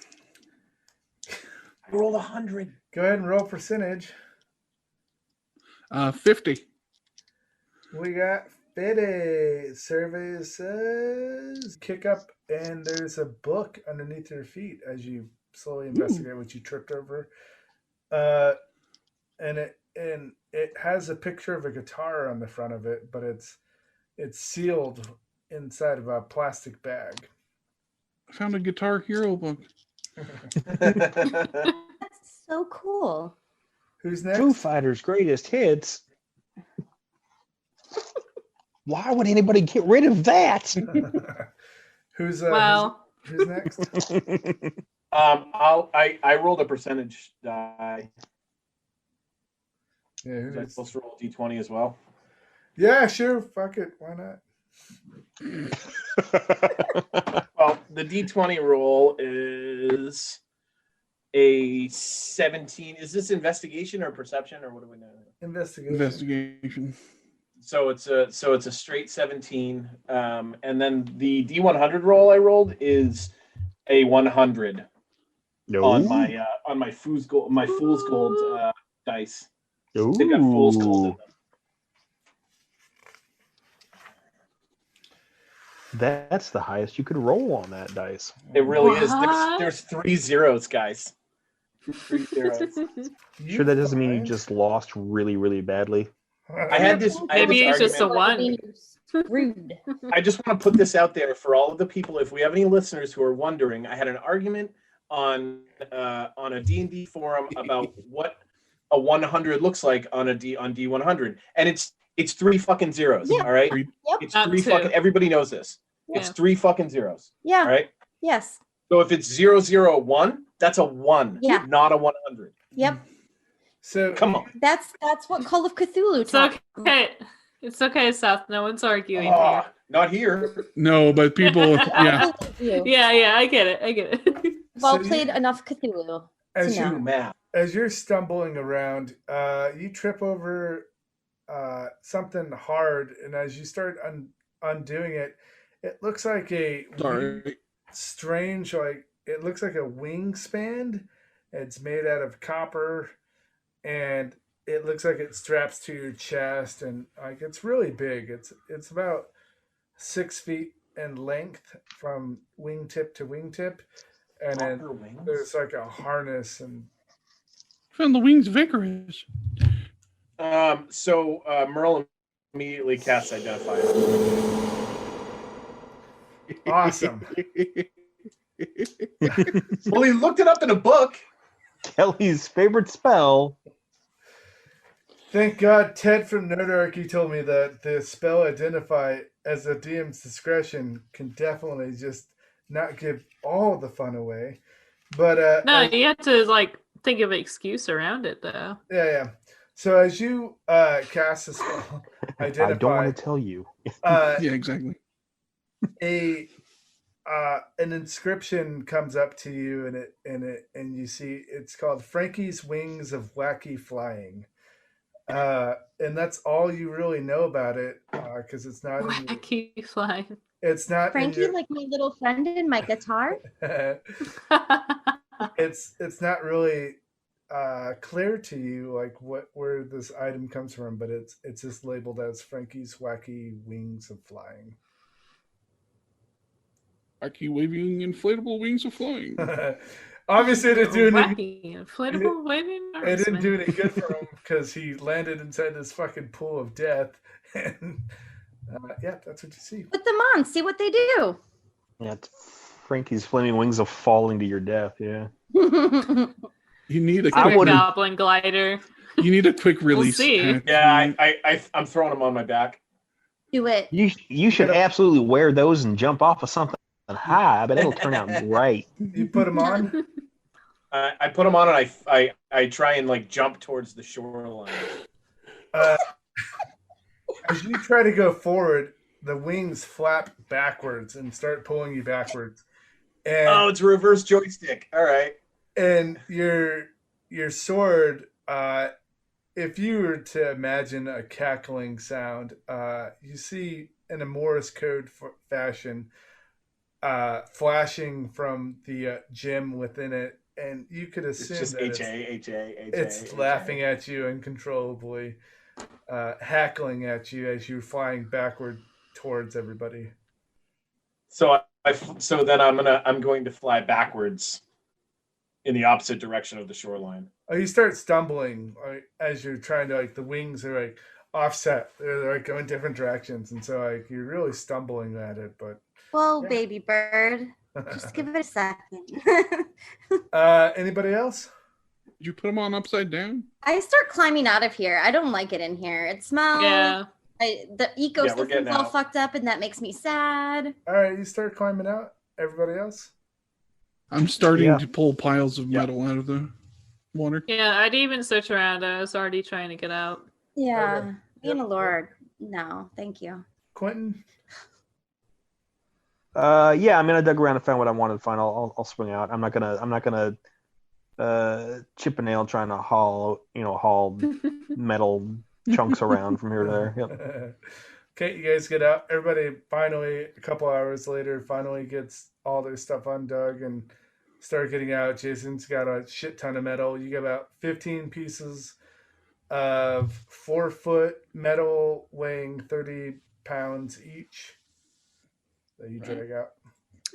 rolled 100. Go ahead and roll percentage. 50. We got 50. Survey says kick up, and there's a book underneath your feet as you slowly investigate what you tripped over. And it has a picture of a guitar on the front of it, but it's sealed inside of a plastic bag. I found a Guitar Hero book. That's so cool. Who's next? Foo Fighters' greatest hits. Why would anybody get rid of that? Who's next? I rolled a percentage die. Yeah, Was I supposed to roll a d20 as well? Yeah, sure. Fuck it. Why not? Well, the D20 roll is a 17. Is this investigation or perception or what do we know? Investigation. So it's a straight 17. And then the D100 roll I rolled is a 100 on my fool's gold dice. They've got fool's gold in them. That's the highest you could roll on that dice. It really is. There's 3 zeros, guys. 3 zeros. Sure, that doesn't mean you just lost really, really badly. I had this. Maybe it's just a argument. one. Rude. I just want to put this out there for all of the people. If we have any listeners who are wondering, I had an argument on a D&D forum about what a 100 looks like on D100, and it's 3 fucking zeros. Yeah. All right, Yep. it's Not 3 two. fucking. Everybody knows this. It's Yeah. 3 fucking zeros. Yeah. All right. Yes. So if it's 001, that's a 1. Yeah. Not a 100. Yep. So Come on. That's what Call of Cthulhu It's taught. okay. It's okay, Seth. No one's arguing Ah, not here. No, but people, yeah. here. Yeah, I get it. Well So you- played enough Cthulhu. As to know. True math. As you're stumbling around, you trip over something hard, and as you start undoing it, it looks like a Sorry. strange, like it looks like a wingspan. It's made out of copper, and it looks like it straps to your chest, and like it's really big. It's about 6 feet in length from wingtip to wingtip, and then Copper wings? there's like a harness and. Found the wings of Icarus. So Merle immediately casts Identify. Awesome. Well, he looked it up in a book. Kelly's favorite spell. Thank God Ted from Nerdarchy told me that the spell Identify as a DM's discretion can definitely just not give all the fun away. But No, you have to think of an excuse around it though. yeah. So as you cast the spell Identify, I don't want to tell you. yeah, exactly. An inscription comes up to you, and you see it's called Frankie's Wings of Wacky Flying, and that's all you really know about it because it's not. Wacky flying. It's not. Frankie, like my little friend in my guitar. It's not really clear to you like where this item comes from, but it's just labeled as Frankie's Wacky Wings of Flying. Wacky waving inflatable wings of flying. Obviously, it didn't do any. Wacky inflatable waving It arms, didn't man. do any good for him because he landed inside this fucking pool of death, and yeah, that's what you see. Put them on. See what they do. That's Frankie's flaming wings of falling to your death. Yeah. You need a I quick, wouldn't- Goblin glider. you need a quick release. see. pack. Yeah, I'm throwing him on my back. Do it. You should absolutely wear those and jump off of something high, but it'll turn out great. You put him on. I put him on and I try and jump towards the shoreline. As you try to go forward, the wings flap backwards and start pulling you backwards. And Oh, it's a reverse joystick. All right. and your sword, if you were to imagine a cackling sound, you see in a Morse code fashion, flashing from the gem within it, and you could It's assume just that H-A. it's laughing at you uncontrollably, hackling at you as you're flying backward towards everybody. So then I'm going to fly backwards in the opposite direction of the shoreline. Oh, you start stumbling as you're trying to the wings are offset. They're going different directions, and so you're really stumbling at it. But Whoa, baby bird. Just give it a second. anybody else? Did you put them on upside down? I start climbing out of here. I don't like it in here. It smells. Yeah. The we're ecosystem's getting all out. fucked up, and that makes me sad. All right, you start climbing out. Everybody else? I'm starting Yeah. to pull piles of metal out of the water. Yeah, I'd even search around. I was already trying to get out. Yeah. Okay. Me and Yep. Laura are No, thank you. Quentin? Yeah, I mean, I dug around and found what I wanted to find. I'll swing out. I'm not gonna chip a nail trying to haul metal chunks around from here to there. Yep. Okay, you guys get out. Everybody finally, a couple hours later, finally gets all their stuff undug and start getting out. Jason's got a shit ton of metal. You get about 15 pieces of 4-foot metal weighing 30 pounds each that you drag out.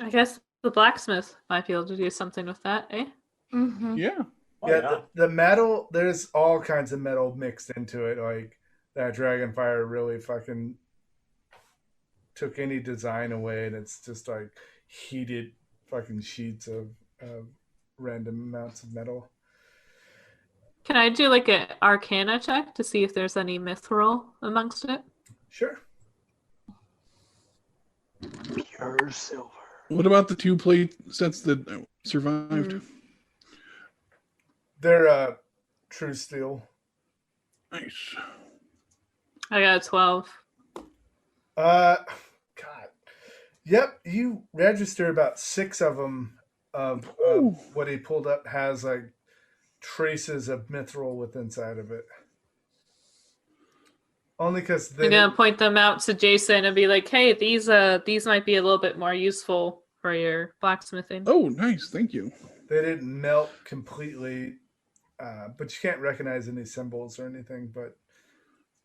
I guess the blacksmith might be able to do something with that, eh? Mm-hmm. Yeah. Yeah, the metal, there's all kinds of metal mixed into it. Like that Dragonfire really fucking took any design away, and it's just like heated fucking sheets of random amounts of metal. Can I do like an Arcana check to see if there's any mithril amongst it? Sure. Pure silver. What about the 2 plate sets that survived? They're true steel. Nice. I got a 12. God. Yep, you register about 6 of them of what he pulled up has like traces of mithril with inside of it. Only because I'm gonna point them out to Jason and be like, "Hey, these might be a little bit more useful for your blacksmithing." Oh, nice, thank you. They didn't melt completely, but you can't recognize any symbols or anything. But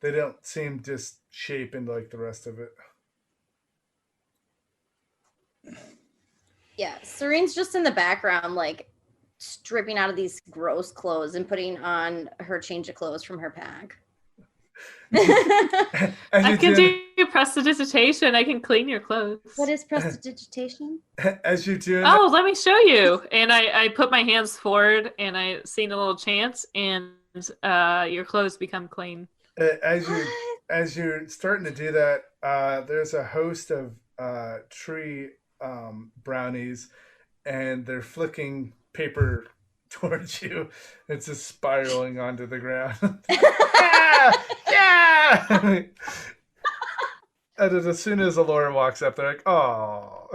they don't seem just shapen like the rest of it. Yeah, Serene's just in the background, like stripping out of these gross clothes and putting on her change of clothes from her pack. I can do prestidigitation. I can clean your clothes. What is prestidigitation? As you do. Oh, let me show you. And I put my hands forward and I sing a little chant, and your clothes become clean. As you're starting to do that, there's a host of tree brownies, and they're flicking paper towards you. It's just spiraling onto the ground. Yeah! And then as soon as Alora walks up, they're like, "Oh."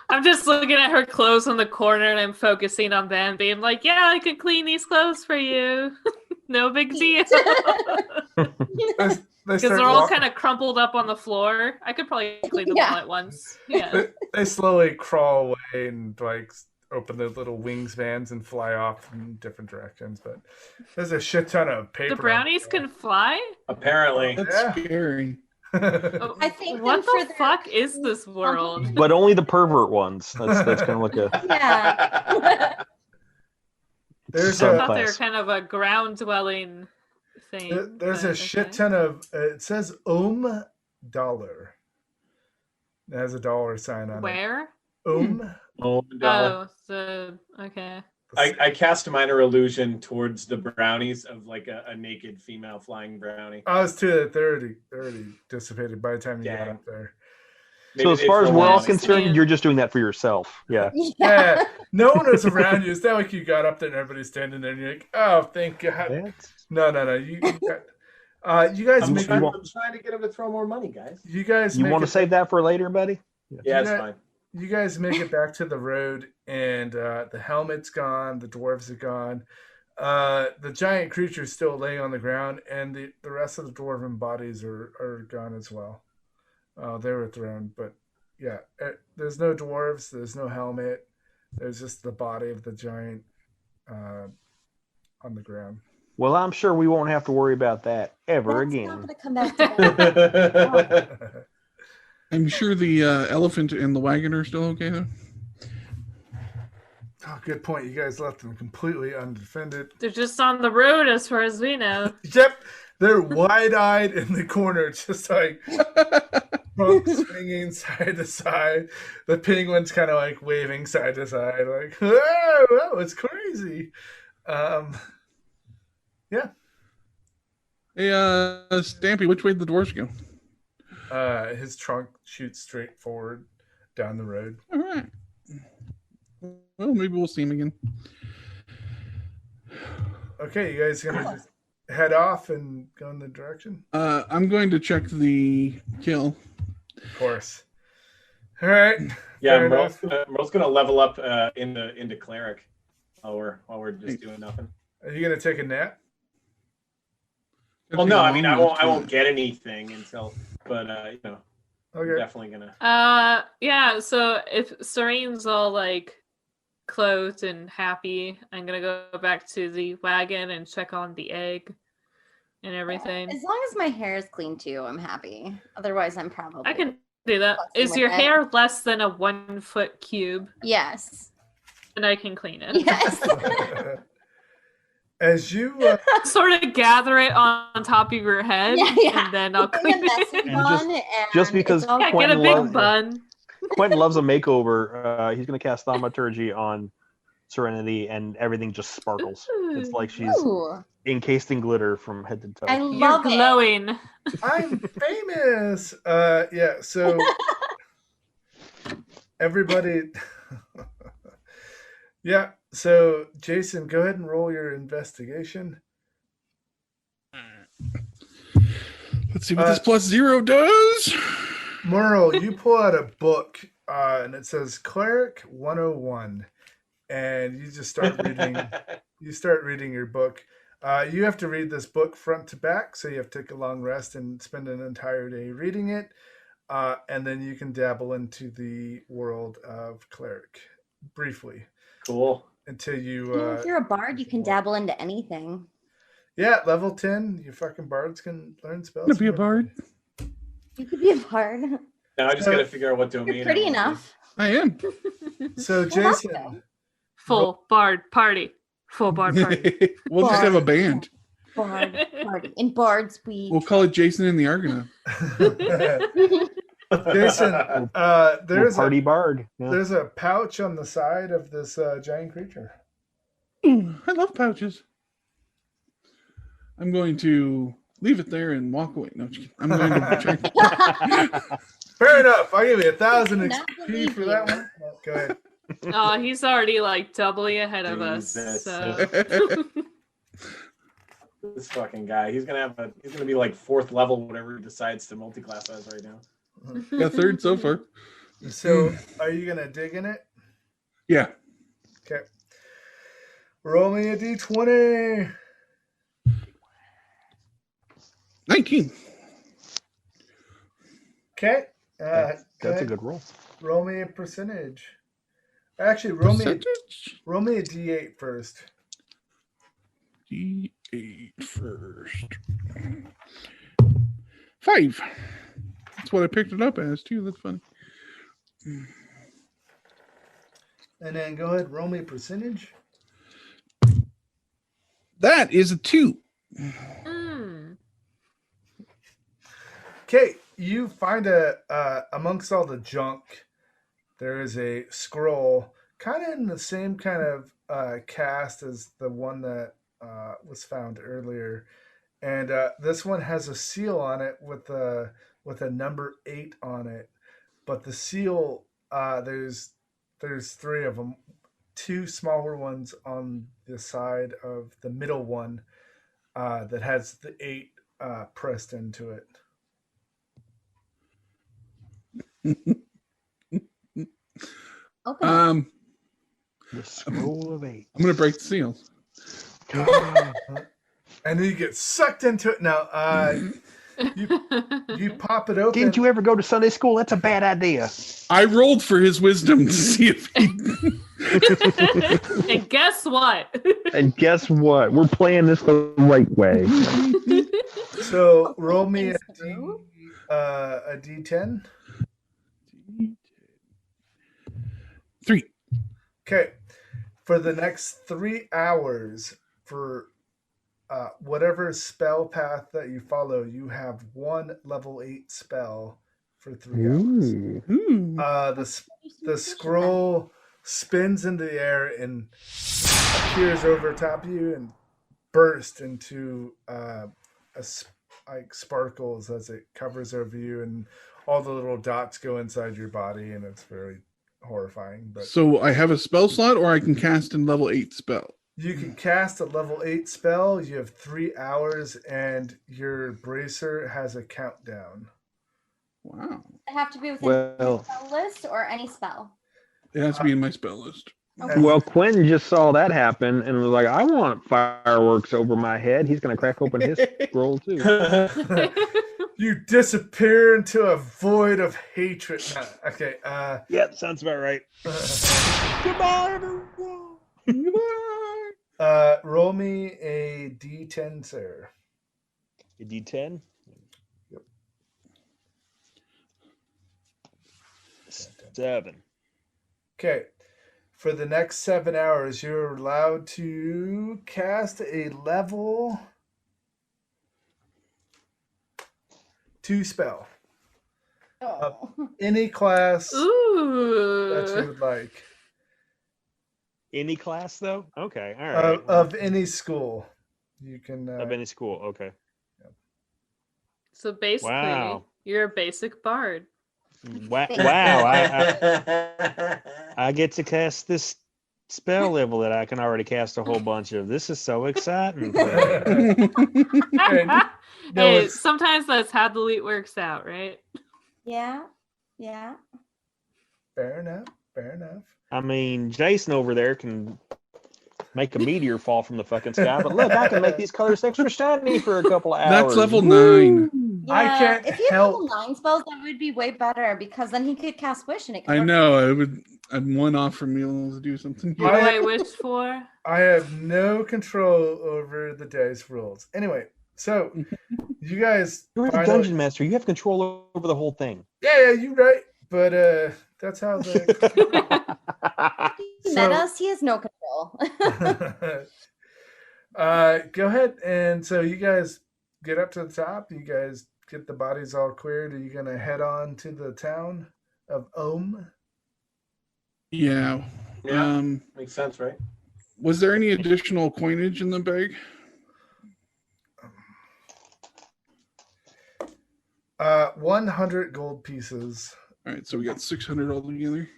I'm just looking at her clothes in the corner and I'm focusing on them, being like, "Yeah, I can clean these clothes for you. No big deal." Because they're all kind of crumpled up on the floor. I could probably clean them all at once. Yeah. They slowly crawl away and like open their little wingspans and fly off in different directions. But there's a shit ton of paper. The brownies can fly? Apparently. That's scary. I think what the fuck is this world? But only the pervert ones. That's gonna look a Yeah. I thought they were kind of a ground dwelling thing. There's a shit ton of it says dollar. It has a dollar sign on Where? it. Dollar. Oh, okay. I cast a minor illusion towards the brownies of like a naked female flying brownie. I was too late. They're already dissipated by the time you got up there. So as far as we're all concerned, you're just doing that for yourself. Yeah. Yeah. No one was around you. It's not like you got up there and everybody's standing there and you're like, "Oh, thank God." No. You guys I'm make trying to get him to throw more money, guys. You guys You make want it, to save that for later, buddy? Yeah, it's fine. You guys make it back to the road, and the helmet's gone, the dwarves are gone. The giant creature's still laying on the ground, and the rest of the dwarven bodies are gone as well. They were thrown, but yeah, there's no dwarves, there's no helmet, there's just the body of the giant on the ground. Well, I'm sure we won't have to worry about that ever again. Not gonna come back to I'm sure the elephant and the wagon are still okay though. Oh, good point. You guys left them completely undefended. They're just on the road as far as we know. Yep. They're wide-eyed in the corner, just like swinging side to side. The penguin's kind of like waving side to side, like, whoa, it's crazy. Yeah. Hey, Stampy, which way did the dwarves go? His trunk shoots straight forward down the road. All right. Well, maybe we'll see him again. Okay, you guys gonna just head off and go in the direction? I'm going to check the kill. Of course. All right. Yeah, fair Merle's enough. gonna level up into cleric while we're just doing nothing. Are you gonna take a nap? Well, no, I mean I won't get anything until, but you know, Okay. I'm definitely gonna. Yeah. So if Serene's all like clothed and happy, I'm gonna go back to the wagon and check on the egg and everything. As long as my hair is clean too, I'm happy. Otherwise, I'm probably. I can do that. fussing Is with your it. hair less than a 1 foot cube? Yes. And I can clean it. Yes. As you sort of gather it on top of your head, Yeah. and then I'll Put clean a messy it. bun Just and because it's all Yeah, get a Quentin big loves bun. Quentin loves a makeover. He's going to cast Thaumaturgy on Serenity, and everything just sparkles. It's like she's Ooh. encased in glitter from head to toe. I You're love it. glowing. I'm famous. Yeah, so everybody Yeah, so Jason, go ahead and roll your investigation. Let's see what this +0 does. Merle, you pull out a book and it says Cleric 101. And you just start reading your book. You have to read this book front to back, so you have to take a long rest and spend an entire day reading it. And then you can dabble into the world of Cleric briefly. Cool. Until you if you're a bard, you can dabble into anything. yeah, level 10, you fucking bards can learn spells. I'm gonna be a bard. You could be a bard. Now I just gotta figure out what domain. You're pretty enough. I am. So Jason, Full bard party. Full bard party. We'll just have a band. Bard party. In bards, We'll call it Jason and the Argonaut. Jason, there's party bard. Yeah. There's a pouch on the side of this giant creature. I love pouches. I'm going to leave it there and walk away. No, I'm just kidding. I'm going to check. Fair enough. I'll give you 1,000 Not XP for that one. No, go ahead. Oh, he's already like doubly ahead of us. Jesus. So. This fucking guy. He's gonna be like 4th level, whatever he decides to multi-class as right now. Yeah, 3rd so far. So, are you gonna dig in it? Yeah. Okay. Roll me a d20. 19. Okay. That's a good roll. Roll me a percentage. Actually, roll me a d8 first. D8 first. 5. That's what I picked it up as too. That's funny. And then go ahead, roll me a percentage. That is a 2. Okay, you find amongst all the junk, there is a scroll, kind of in the same kind of cast as the one that was found earlier, and this one has a seal on it with a number 8 on it. But the seal, there's 3 of them, 2 smaller ones on the side of the middle one that has the 8 pressed into it. Okay. The scroll of 8. I'm gonna break the seal. And then you get sucked into it. Now, you pop it open. Didn't you ever go to Sunday school? That's a bad idea. I rolled for his wisdom to see if he. And guess what? And guess what? We're playing this the right way. So roll me a d10. 3. Okay. For the next 3 hours, for whatever spell path that you follow, you have 1 level 8 spell for 3 hours. The scroll spins into the air and appears over top of you and bursts into like sparkles as it covers over you, and all the little dots go inside your body, and it's very horrifying. But So I have a spell slot, or I can cast in level 8 spell. You can cast a level 8 spell. You have 3 hours, and your bracer has a countdown. Wow. I have to be within Well, spell list or any spell. It has to be in my spell list. Okay. well, Quentin just saw that happen and was like, "I want fireworks over my head." He's gonna crack open his scroll too. You disappear into a void of hatred. No, okay. Yep, sounds about right. Goodbye, everyone. Roll me a D10, sir. A D10. Yep. 7. Okay. For the next 7 hours, you're allowed to cast a level 2 spell. Oh. Any class that you Ooh. would like. Any class though? Okay, all right. Of any school. You can. Of any school. Okay. So basically, Wow. you're a basic bard. Wow! I get to cast this spell level that I can already cast a whole bunch of. This is so exciting. Hey, sometimes that's how the loot works out, right? Yeah. Yeah. Fair enough. Fair enough. I mean, Jason over there can make a meteor fall from the fucking sky, but look, I can make these colors extra shiny for a couple of hours. That's level 9. Yeah, I can't if you help. have level 9 spells, that would be way better because then he could cast Wish and it could I work. know. I'd one off from being able to do something. What do I wish for? I have no control over the dice rolls. Anyway, so you guys. You're the finally- dungeon master. You have control over the whole thing. Yeah, you're right. But that's how the. He met us, he has no control. Go ahead. And so you guys get up to the top. You guys get the bodies all cleared. Are you going to head on to the town of Ohm? Yeah. Yeah. Makes sense, right? Was there any additional coinage in the bag? 100 gold pieces. All right, so we got 600 altogether.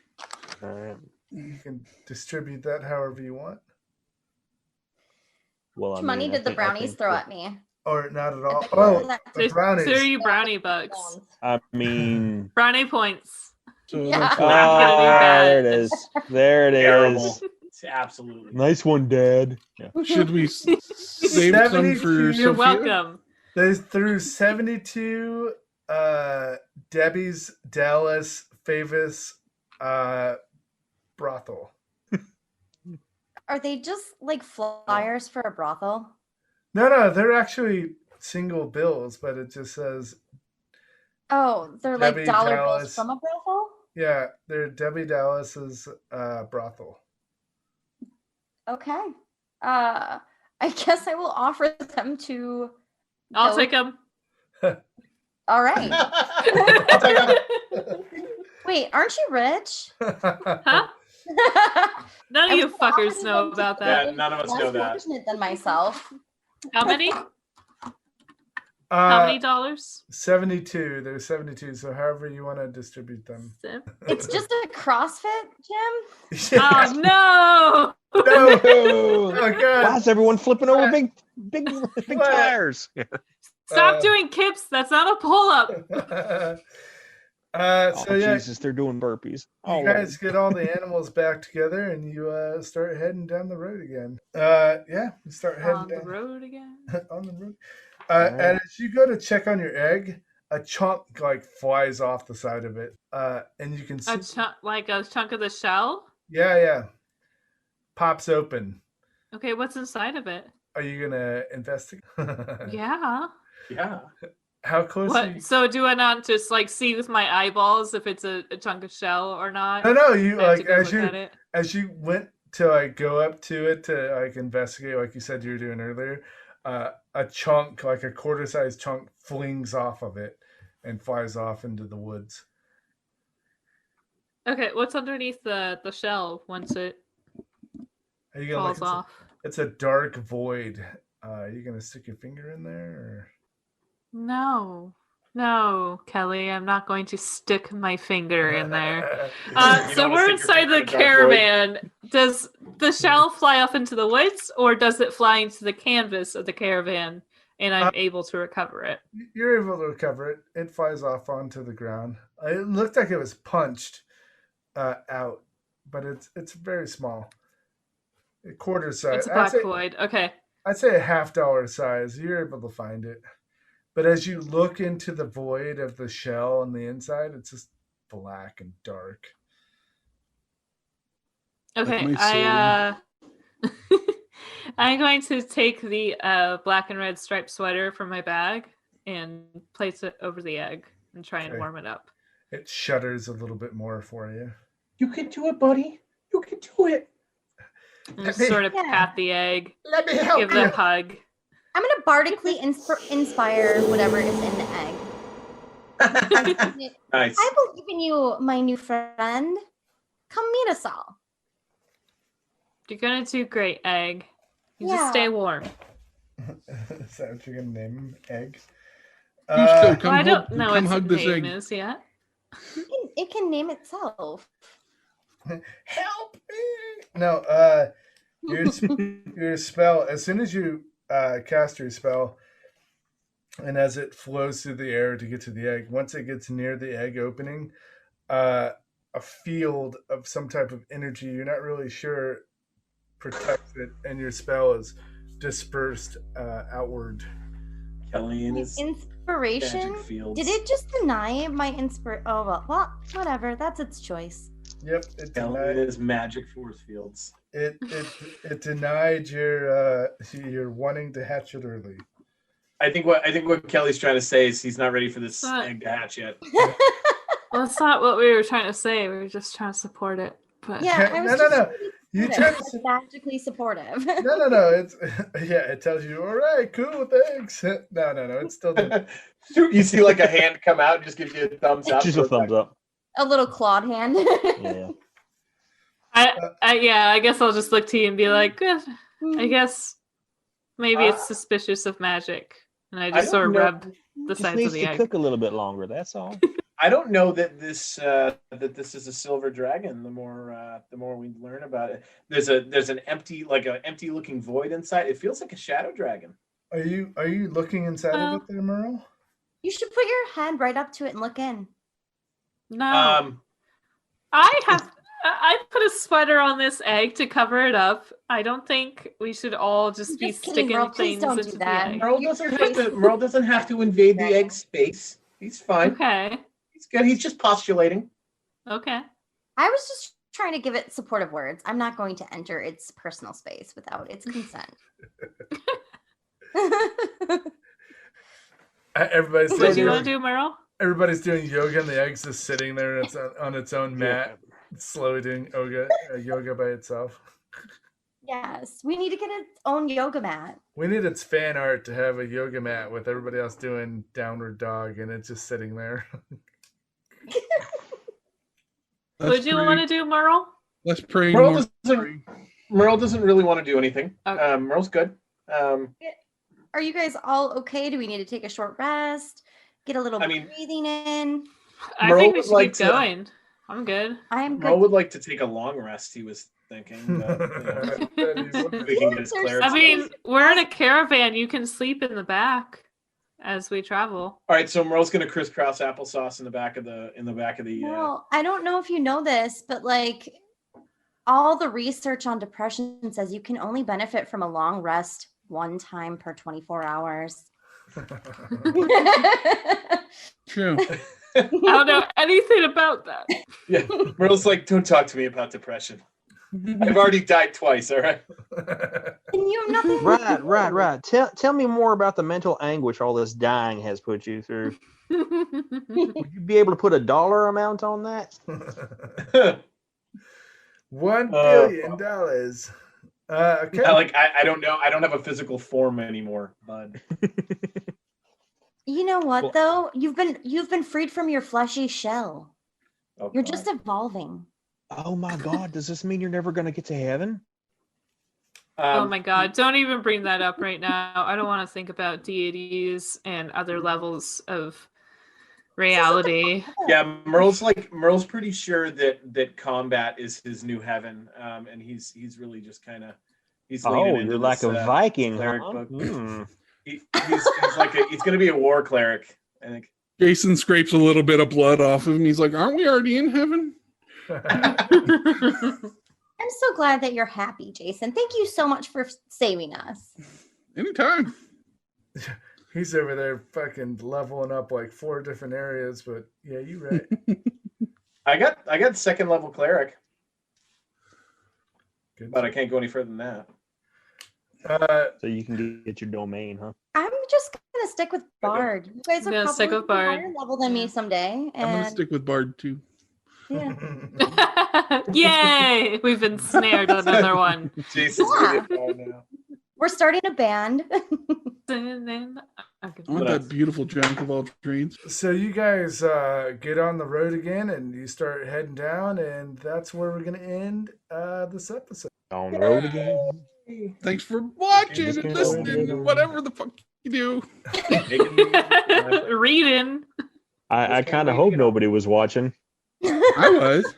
All right. You can distribute that however you want. Well, How much money did the brownies throw at me? Or not at all. think Oh, that- the brownies. So are you brownie bucks? I mean, Brownie points. So Yeah. that's oh, bad. there it is. There it Terrible. is. It's absolutely. Nice one, Dad. Yeah. Should we save some for 72. You're Sophia? welcome. They threw 72 Debbie's Dallas Favis brothel. Are they just like flyers for a brothel? No, they're actually single bills, but it just says, Oh, they're Debbie like dollar Dallas. bills from a brothel? yeah, they're Debbie Dallas's brothel. Okay. I guess I will offer them to. I'll Bill. take them. All right. I'll take them. Wait, aren't you rich? Huh? None of you fuckers know about that. Yeah, none of us Less know that. fortunate than myself. How many? How many dollars? 72. There's 72. So however you want to distribute them. It's just a CrossFit gym? Oh no! No. Oh, Oh, God. why is everyone flipping over big What? tires? Stop doing kips. That's not a pull-up. Oh, So yeah, Jesus, they're doing burpees. you guys get all the animals back together and you start heading down the road again. Yeah, you start heading On the down road again. on the road. And as you go to check on your egg, a chunk like flies off the side of it, and you can see. A chunk, like a chunk of the shell. Yeah, pops open. Okay, what's inside of it? Are you gonna investigate? Yeah. Yeah. How close? Are you? What? So do I not just like see with my eyeballs if it's a chunk of shell or not? No. You I have to like go as look you at it. as you went to like go up to it to like investigate, like you said you were doing earlier. A chunk, like a quarter-sized chunk, flings off of it and flies off into the woods. Okay, what's underneath the shell once it Are you gonna falls look? off? It's a dark void. Are you gonna stick your finger in there? No. No, Kelly, I'm not going to stick my finger in there. You don't So wanna we're stick your inside finger the in a dark void? caravan. Does the shell fly off into the woods, or does it fly into the canvas of the caravan and I'm able to recover it? You're able to recover it. It flies off onto the ground. It looked like it was punched out, but it's very small. A quarter size. It's a black void. Okay. I'd say a $50 size. You're able to find it. But as you look into the void of the shell on the inside, it's just black and dark. Okay, I'm going to take the black and red striped sweater from my bag and place it over the egg and try and Okay. warm it up. It shudders a little bit more for you. You can do it, buddy. You can do it. And just sort of pat the egg. Let me help give it a hug. I'm gonna bardically inspire whatever is in the egg. Nice. I believe in you, my new friend. Come meet us all. You're gonna do great, egg. You just stay warm. Is that what you're gonna name him? Egg? Well, I don't know what its name is yet. It can name itself. Help me! No, your spell, as soon as you cast your spell, and as it flows through the air to get to the egg, once it gets near the egg opening, a field of some type of energy, you're not really sure, protects it, and your spell is dispersed outward. Kelly and his Inspiration? magic fields. Did it just deny my inspiration? Oh, well, whatever. That's its choice. Yep, it Kelly denied. and his magic force fields. It denied your wanting to hatch it early. I think what Kelly's trying to say is he's not ready for this egg to hatch yet. Well, that's not what we were trying to say. We were just trying to support it. But Yeah, I was No. You tried to magically supportive. No. It's it tells you, all right, cool, thanks. No. It's still doing. You see like a hand come out and just gives you a thumbs up. Just a thumbs up. A little clawed hand. Yeah. I guess I'll just look to you and be like, I guess maybe it's suspicious of magic, and I just sort of rub the Just sides needs of the to egg. cook a little bit longer. That's all. I don't know that this is a silver dragon. The more we learn about it, there's an empty looking void inside. It feels like a shadow dragon. Are you looking inside of it there, Merle? You should put your hand right up to it and look in. No. I put a sweater on this egg to cover it up. I don't think we should all just be kidding, sticking Merle. Please things don't into do the that. egg. Merle doesn't have to invade the egg space. He's fine. Okay. He's good. He's just postulating. Okay. I was just trying to give it supportive words. I'm not going to enter its personal space without its consent. Everybody's What do you want to do, Merle? Everybody's doing yoga, and the egg's just sitting there, and it's on its own mat, slowly doing yoga by itself. Yes, we need to get its own yoga mat. We need its fan art to have a yoga mat with everybody else doing downward dog, and it's just sitting there. What do you want to do, Merle? Let's pray. Merle doesn't really want to do anything. Okay. Merle's good. Are you guys all okay? Do we need to take a short rest? Get a little breathing in? I think we should keep going. I'm good. I'm good. Merle would like to take a long rest. He was thinking. But, we can get his clarity. I mean, we're in a caravan. You can sleep in the back as we travel. All right, so Merle's gonna crisscross applesauce in the back of the. Well, I don't know if you know this, but like all the research on depression says you can only benefit from a long rest one time per 24 hours. True. I don't know anything about that. Yeah, Merle's like, don't talk to me about depression. I've already died twice. All right. And you have nothing. Right. Tell me more about the mental anguish all this dying has put you through. Would you be able to put a dollar amount on that? $1 billion. Okay. I don't know. I don't have a physical form anymore, bud. You know what though? You've been freed from your fleshy shell. Oh, You're just evolving. Oh my God! Does this mean you're never going to get to heaven? Oh my God! Don't even bring that up right now. I don't want to think about deities and other levels of reality. Yeah, Merle's pretty sure that combat is his new heaven, and he's really just kind of leaning into you're like this, a Viking, cleric huh? book. Hmm. He's going to be a war cleric, I think. Jason scrapes a little bit of blood off of him. He's like, "Aren't we already in heaven?" I'm so glad that you're happy, Jason. Thank you so much for saving us. Anytime. He's over there fucking leveling up like 4 different areas, but yeah, you right. I got second level cleric, Good. but I can't go any further than that. So you can get your domain, huh? I'm just gonna stick with Bard. You guys are Yeah, probably stick with Bard. higher level than me someday. I'm gonna And stick with Bard too. yeah. Yay! We've been snared with another one. Jason's Yeah. really far now. We're starting a band. I want that beautiful jack of all trades. So you guys get on the road again, and you start heading down, and that's where we're gonna end this episode. On the road again. Thanks for watching and listening, whatever the fuck you do. Reading. I kind of hope nobody was watching. I was.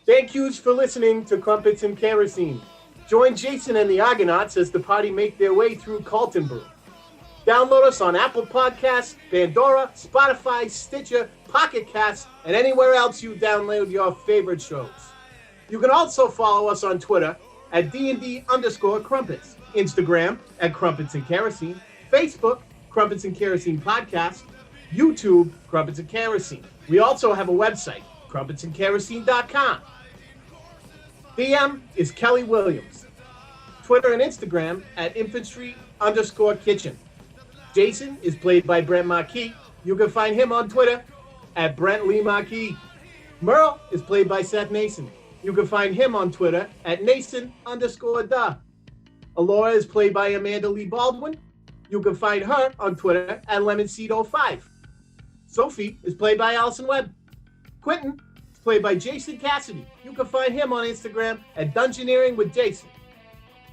Thank yous for listening to Crumpets and Kerosene. Join Jason and the Argonauts as the party make their way through Carltonburg. Download us on Apple Podcasts, Pandora, Spotify, Stitcher, Pocket Casts, and anywhere else you download your favorite shows. You can also follow us on Twitter at D&D_Crumpets, Instagram at Crumpets and Kerosene, Facebook, Crumpets and Kerosene Podcast, YouTube, Crumpets and Kerosene. We also have a website, crumpetsandkerosene.com. DM is Kelly Williams. Twitter and Instagram at infantry_kitchen. Jason is played by Brent Marquis. You can find him on Twitter at Brent Lee Marquis. Merle is played by Seth Nason. You can find him on Twitter at Nason_duh. Alora is played by Amanda Lee Baldwin. You can find her on Twitter at Lemonseed05. Sophie is played by Allison Webb. Quentin is played by Jason Cassidy. You can find him on Instagram at Dungeoneering with Jason.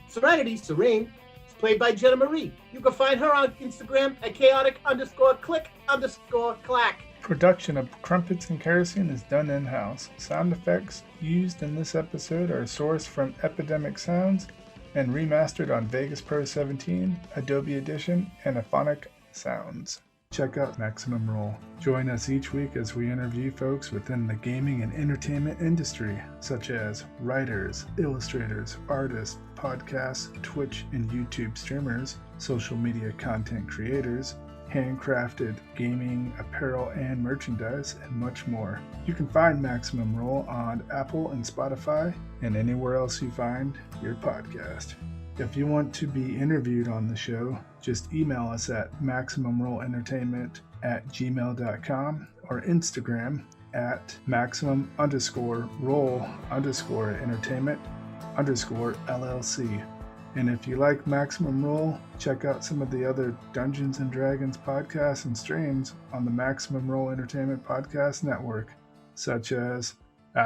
Serenity, Serene, is played by Jenna Marie. You can find her on Instagram at chaotic_click_clack. Production of Crumpets and Kerosene is done in-house. Sound effects used in this episode are sourced from Epidemic Sounds and remastered on Vegas Pro 17, Adobe Edition, and Aphonic Sounds. Check out Maximum Roll. Join us each week as we interview folks within the gaming and entertainment industry, such as writers, illustrators, artists, podcasts, Twitch and YouTube streamers, social media content creators, handcrafted gaming, apparel and merchandise, and much more. You can find Maximum Roll on Apple and Spotify and anywhere else you find your podcast. If you want to be interviewed on the show, just email us at maximumrollentertainment@gmail.com or Instagram at maximum_roll_entertainment_LLC. And if you like Maximum Roll, check out some of the other Dungeons & Dragons podcasts and streams on the Maximum Roll Entertainment Podcast Network, such as,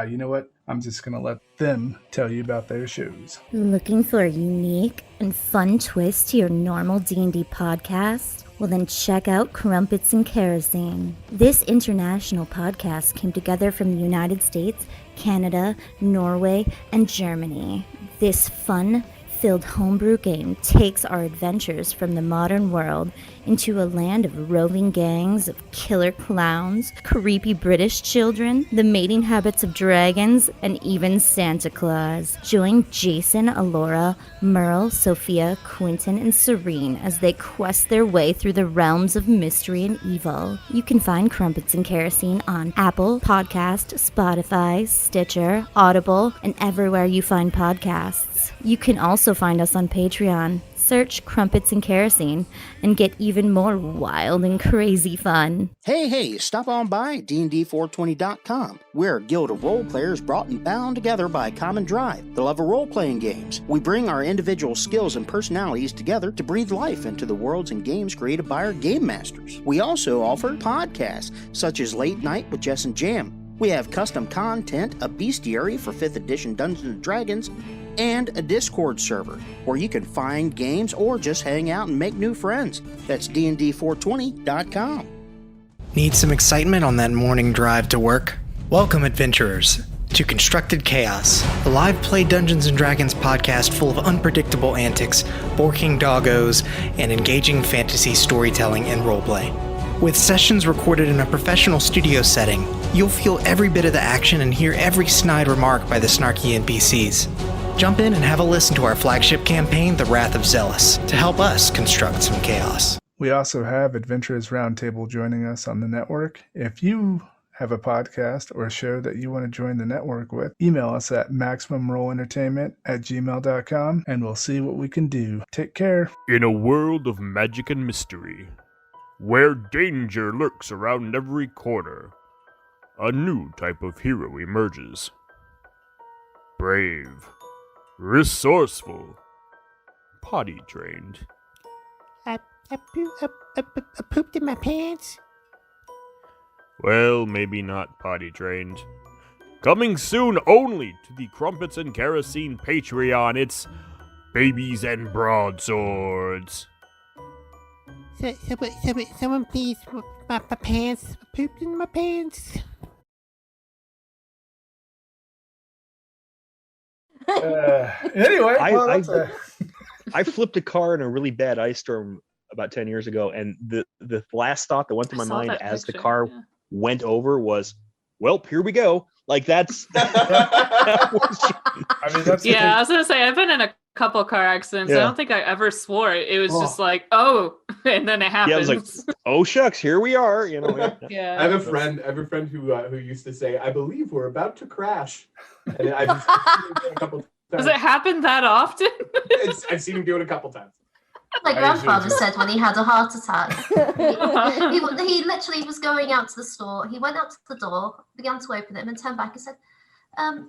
you know what? I'm just going to let them tell you about their shows. Looking for a unique and fun twist to your normal D&D podcast? Well, then check out Crumpets and Kerosene. This international podcast came together from the United States, Canada, Norway, and Germany. This fun-filled homebrew game takes our adventures from the modern world into a land of roving gangs of killer clowns, creepy British children, the mating habits of dragons, and even Santa Claus. Join Jason, Alora, Merle, Sophia, Quentin, and Serene as they quest their way through the realms of mystery and evil. You can find Crumpets and Kerosene on Apple Podcast, Spotify, Stitcher, Audible, and everywhere you find podcasts. You can also find us on Patreon. Search Crumpets and Kerosene and get even more wild and crazy fun. Hey, stop on by D&D420.com. We're a guild of role players brought and bound together by a common drive, the love of role-playing games. We bring our individual skills and personalities together to breathe life into the worlds and games created by our game masters. We also offer podcasts, such as Late Night with Jess and Jam. We have custom content, a bestiary for 5th edition Dungeons & Dragons, and a Discord server where you can find games or just hang out and make new friends. That's D&D420.com. Need some excitement on that morning drive to work? Welcome, adventurers, to Constructed Chaos, a live play Dungeons & Dragons podcast full of unpredictable antics, borking doggos, and engaging fantasy storytelling and roleplay. With sessions recorded in a professional studio setting, you'll feel every bit of the action and hear every snide remark by the snarky NPCs. Jump in and have a listen to our flagship campaign, The Wrath of Zealous, to help us construct some chaos. We also have Adventurers Roundtable joining us on the network. If you have a podcast or a show that you want to join the network with, email us at maximumrollentertainment@gmail.com and we'll see what we can do. Take care. In a world of magic and mystery, where danger lurks around every corner, a new type of hero emerges. Brave, resourceful, potty trained. I pooped in my pants. Well, maybe not potty trained. Coming soon only to the Crumpets and Kerosene Patreon, it's Babies and Broadswords. Someone please, my pants. I pooped in my pants. Anyway, I flipped a car in a really bad ice storm about 10 years ago, and the last thought that went through my mind as the car went over was, well, here we go. Like that's I mean, that's I was gonna say I've been in a couple car accidents. I don't think I ever swore it. It was just like, oh, and then it happens. Yeah, I was like, oh shucks, here we are. You know. Yeah. I have a friend who used to say, "I believe we're about to crash," and I've seen him do it a couple times. Does it happen that often? I've seen him do it a couple times. My grandfather said when he had a heart attack, he literally was going out to the store. He went out to the door, began to open it, and then turned back and said,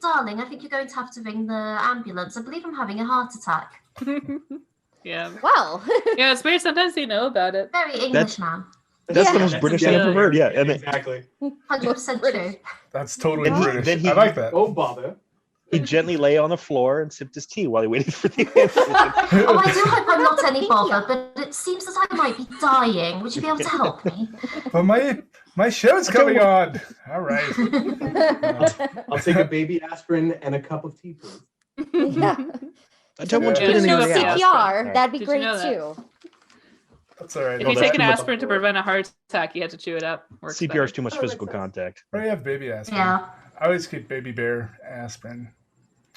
darling, I think you're going to have to ring the ambulance. I believe I'm having a heart attack. Yeah. Well. Yeah, it's weird. Sometimes they know about it. Very English man. That's the most British thing I've ever heard. Yeah, and then, exactly. 100% true. That's totally And British. he- I like that. Oh, bother. he gently lay on the floor and sipped his tea while he waited for the ambulance. Oh, I do hope I'm not any bother, but it seems that I might be dying. Would you be able to help me? But my show's coming on. All right. I'll take a baby aspirin and a cup of tea, please. Yeah. I don't want you If to you do do anything else. CPR, that'd be Did you great know that? too. That's all right. If you take an aspirin to prevent a heart attack, you have to chew it up. Works CPR better. is too much physical contact. I have baby aspirin. Yeah. I always keep baby bear aspirin.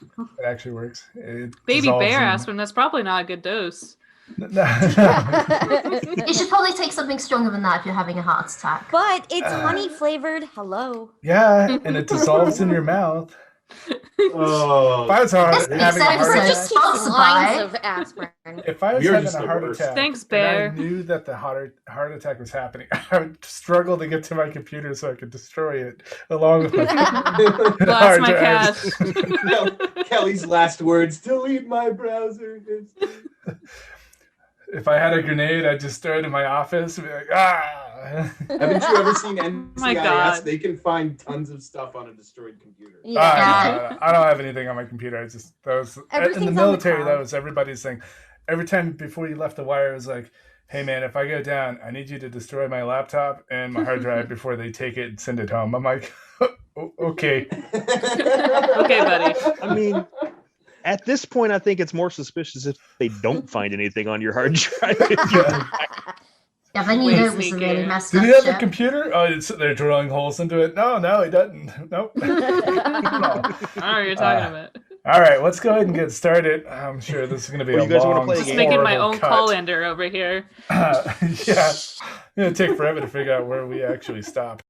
It actually works. It Baby dissolves bear in- aspirin, that's probably not a good dose. You should probably take something stronger than that if you're having a heart attack. But it's honey flavored. Hello. Yeah, and it dissolves in your mouth. Oh, If I was having a heart Just attack, Lines of aspirin. if I was You're having just a the heart worst. attack, Thanks, and Bear. I knew that the heart attack was happening, I would struggle to get to my computer so I could destroy it along with my Blast hard my drive. cache. Kelly's last words: "Delete my browser." If I had a grenade, I'd just throw it in my office and be like, ah. Haven't you ever seen NCIS? My God. They can find tons of stuff on a destroyed computer. I don't have anything on my computer. I just in Everything's the on the military. cloud. That was everybody's thing. Every time before you left the wire, it was like, "Hey man, if I go down, I need you to destroy my laptop and my hard drive before they take it and send it home." I'm like, "Okay." Okay, buddy. I mean, at this point, I think it's more suspicious if they don't find anything on your hard drive. Yeah, then you Way know it was a sneaky. really messed Did up he have a ship. computer? Oh, they're drilling holes into it. No, he doesn't. Nope. I don't know what you're talking about. All right, let's go ahead and get started. I'm sure this is going to be Well, a you guys wanna long, play a Just game? making my horrible own cut. colander over here. Yeah, it's going to take forever to figure out where we actually stop.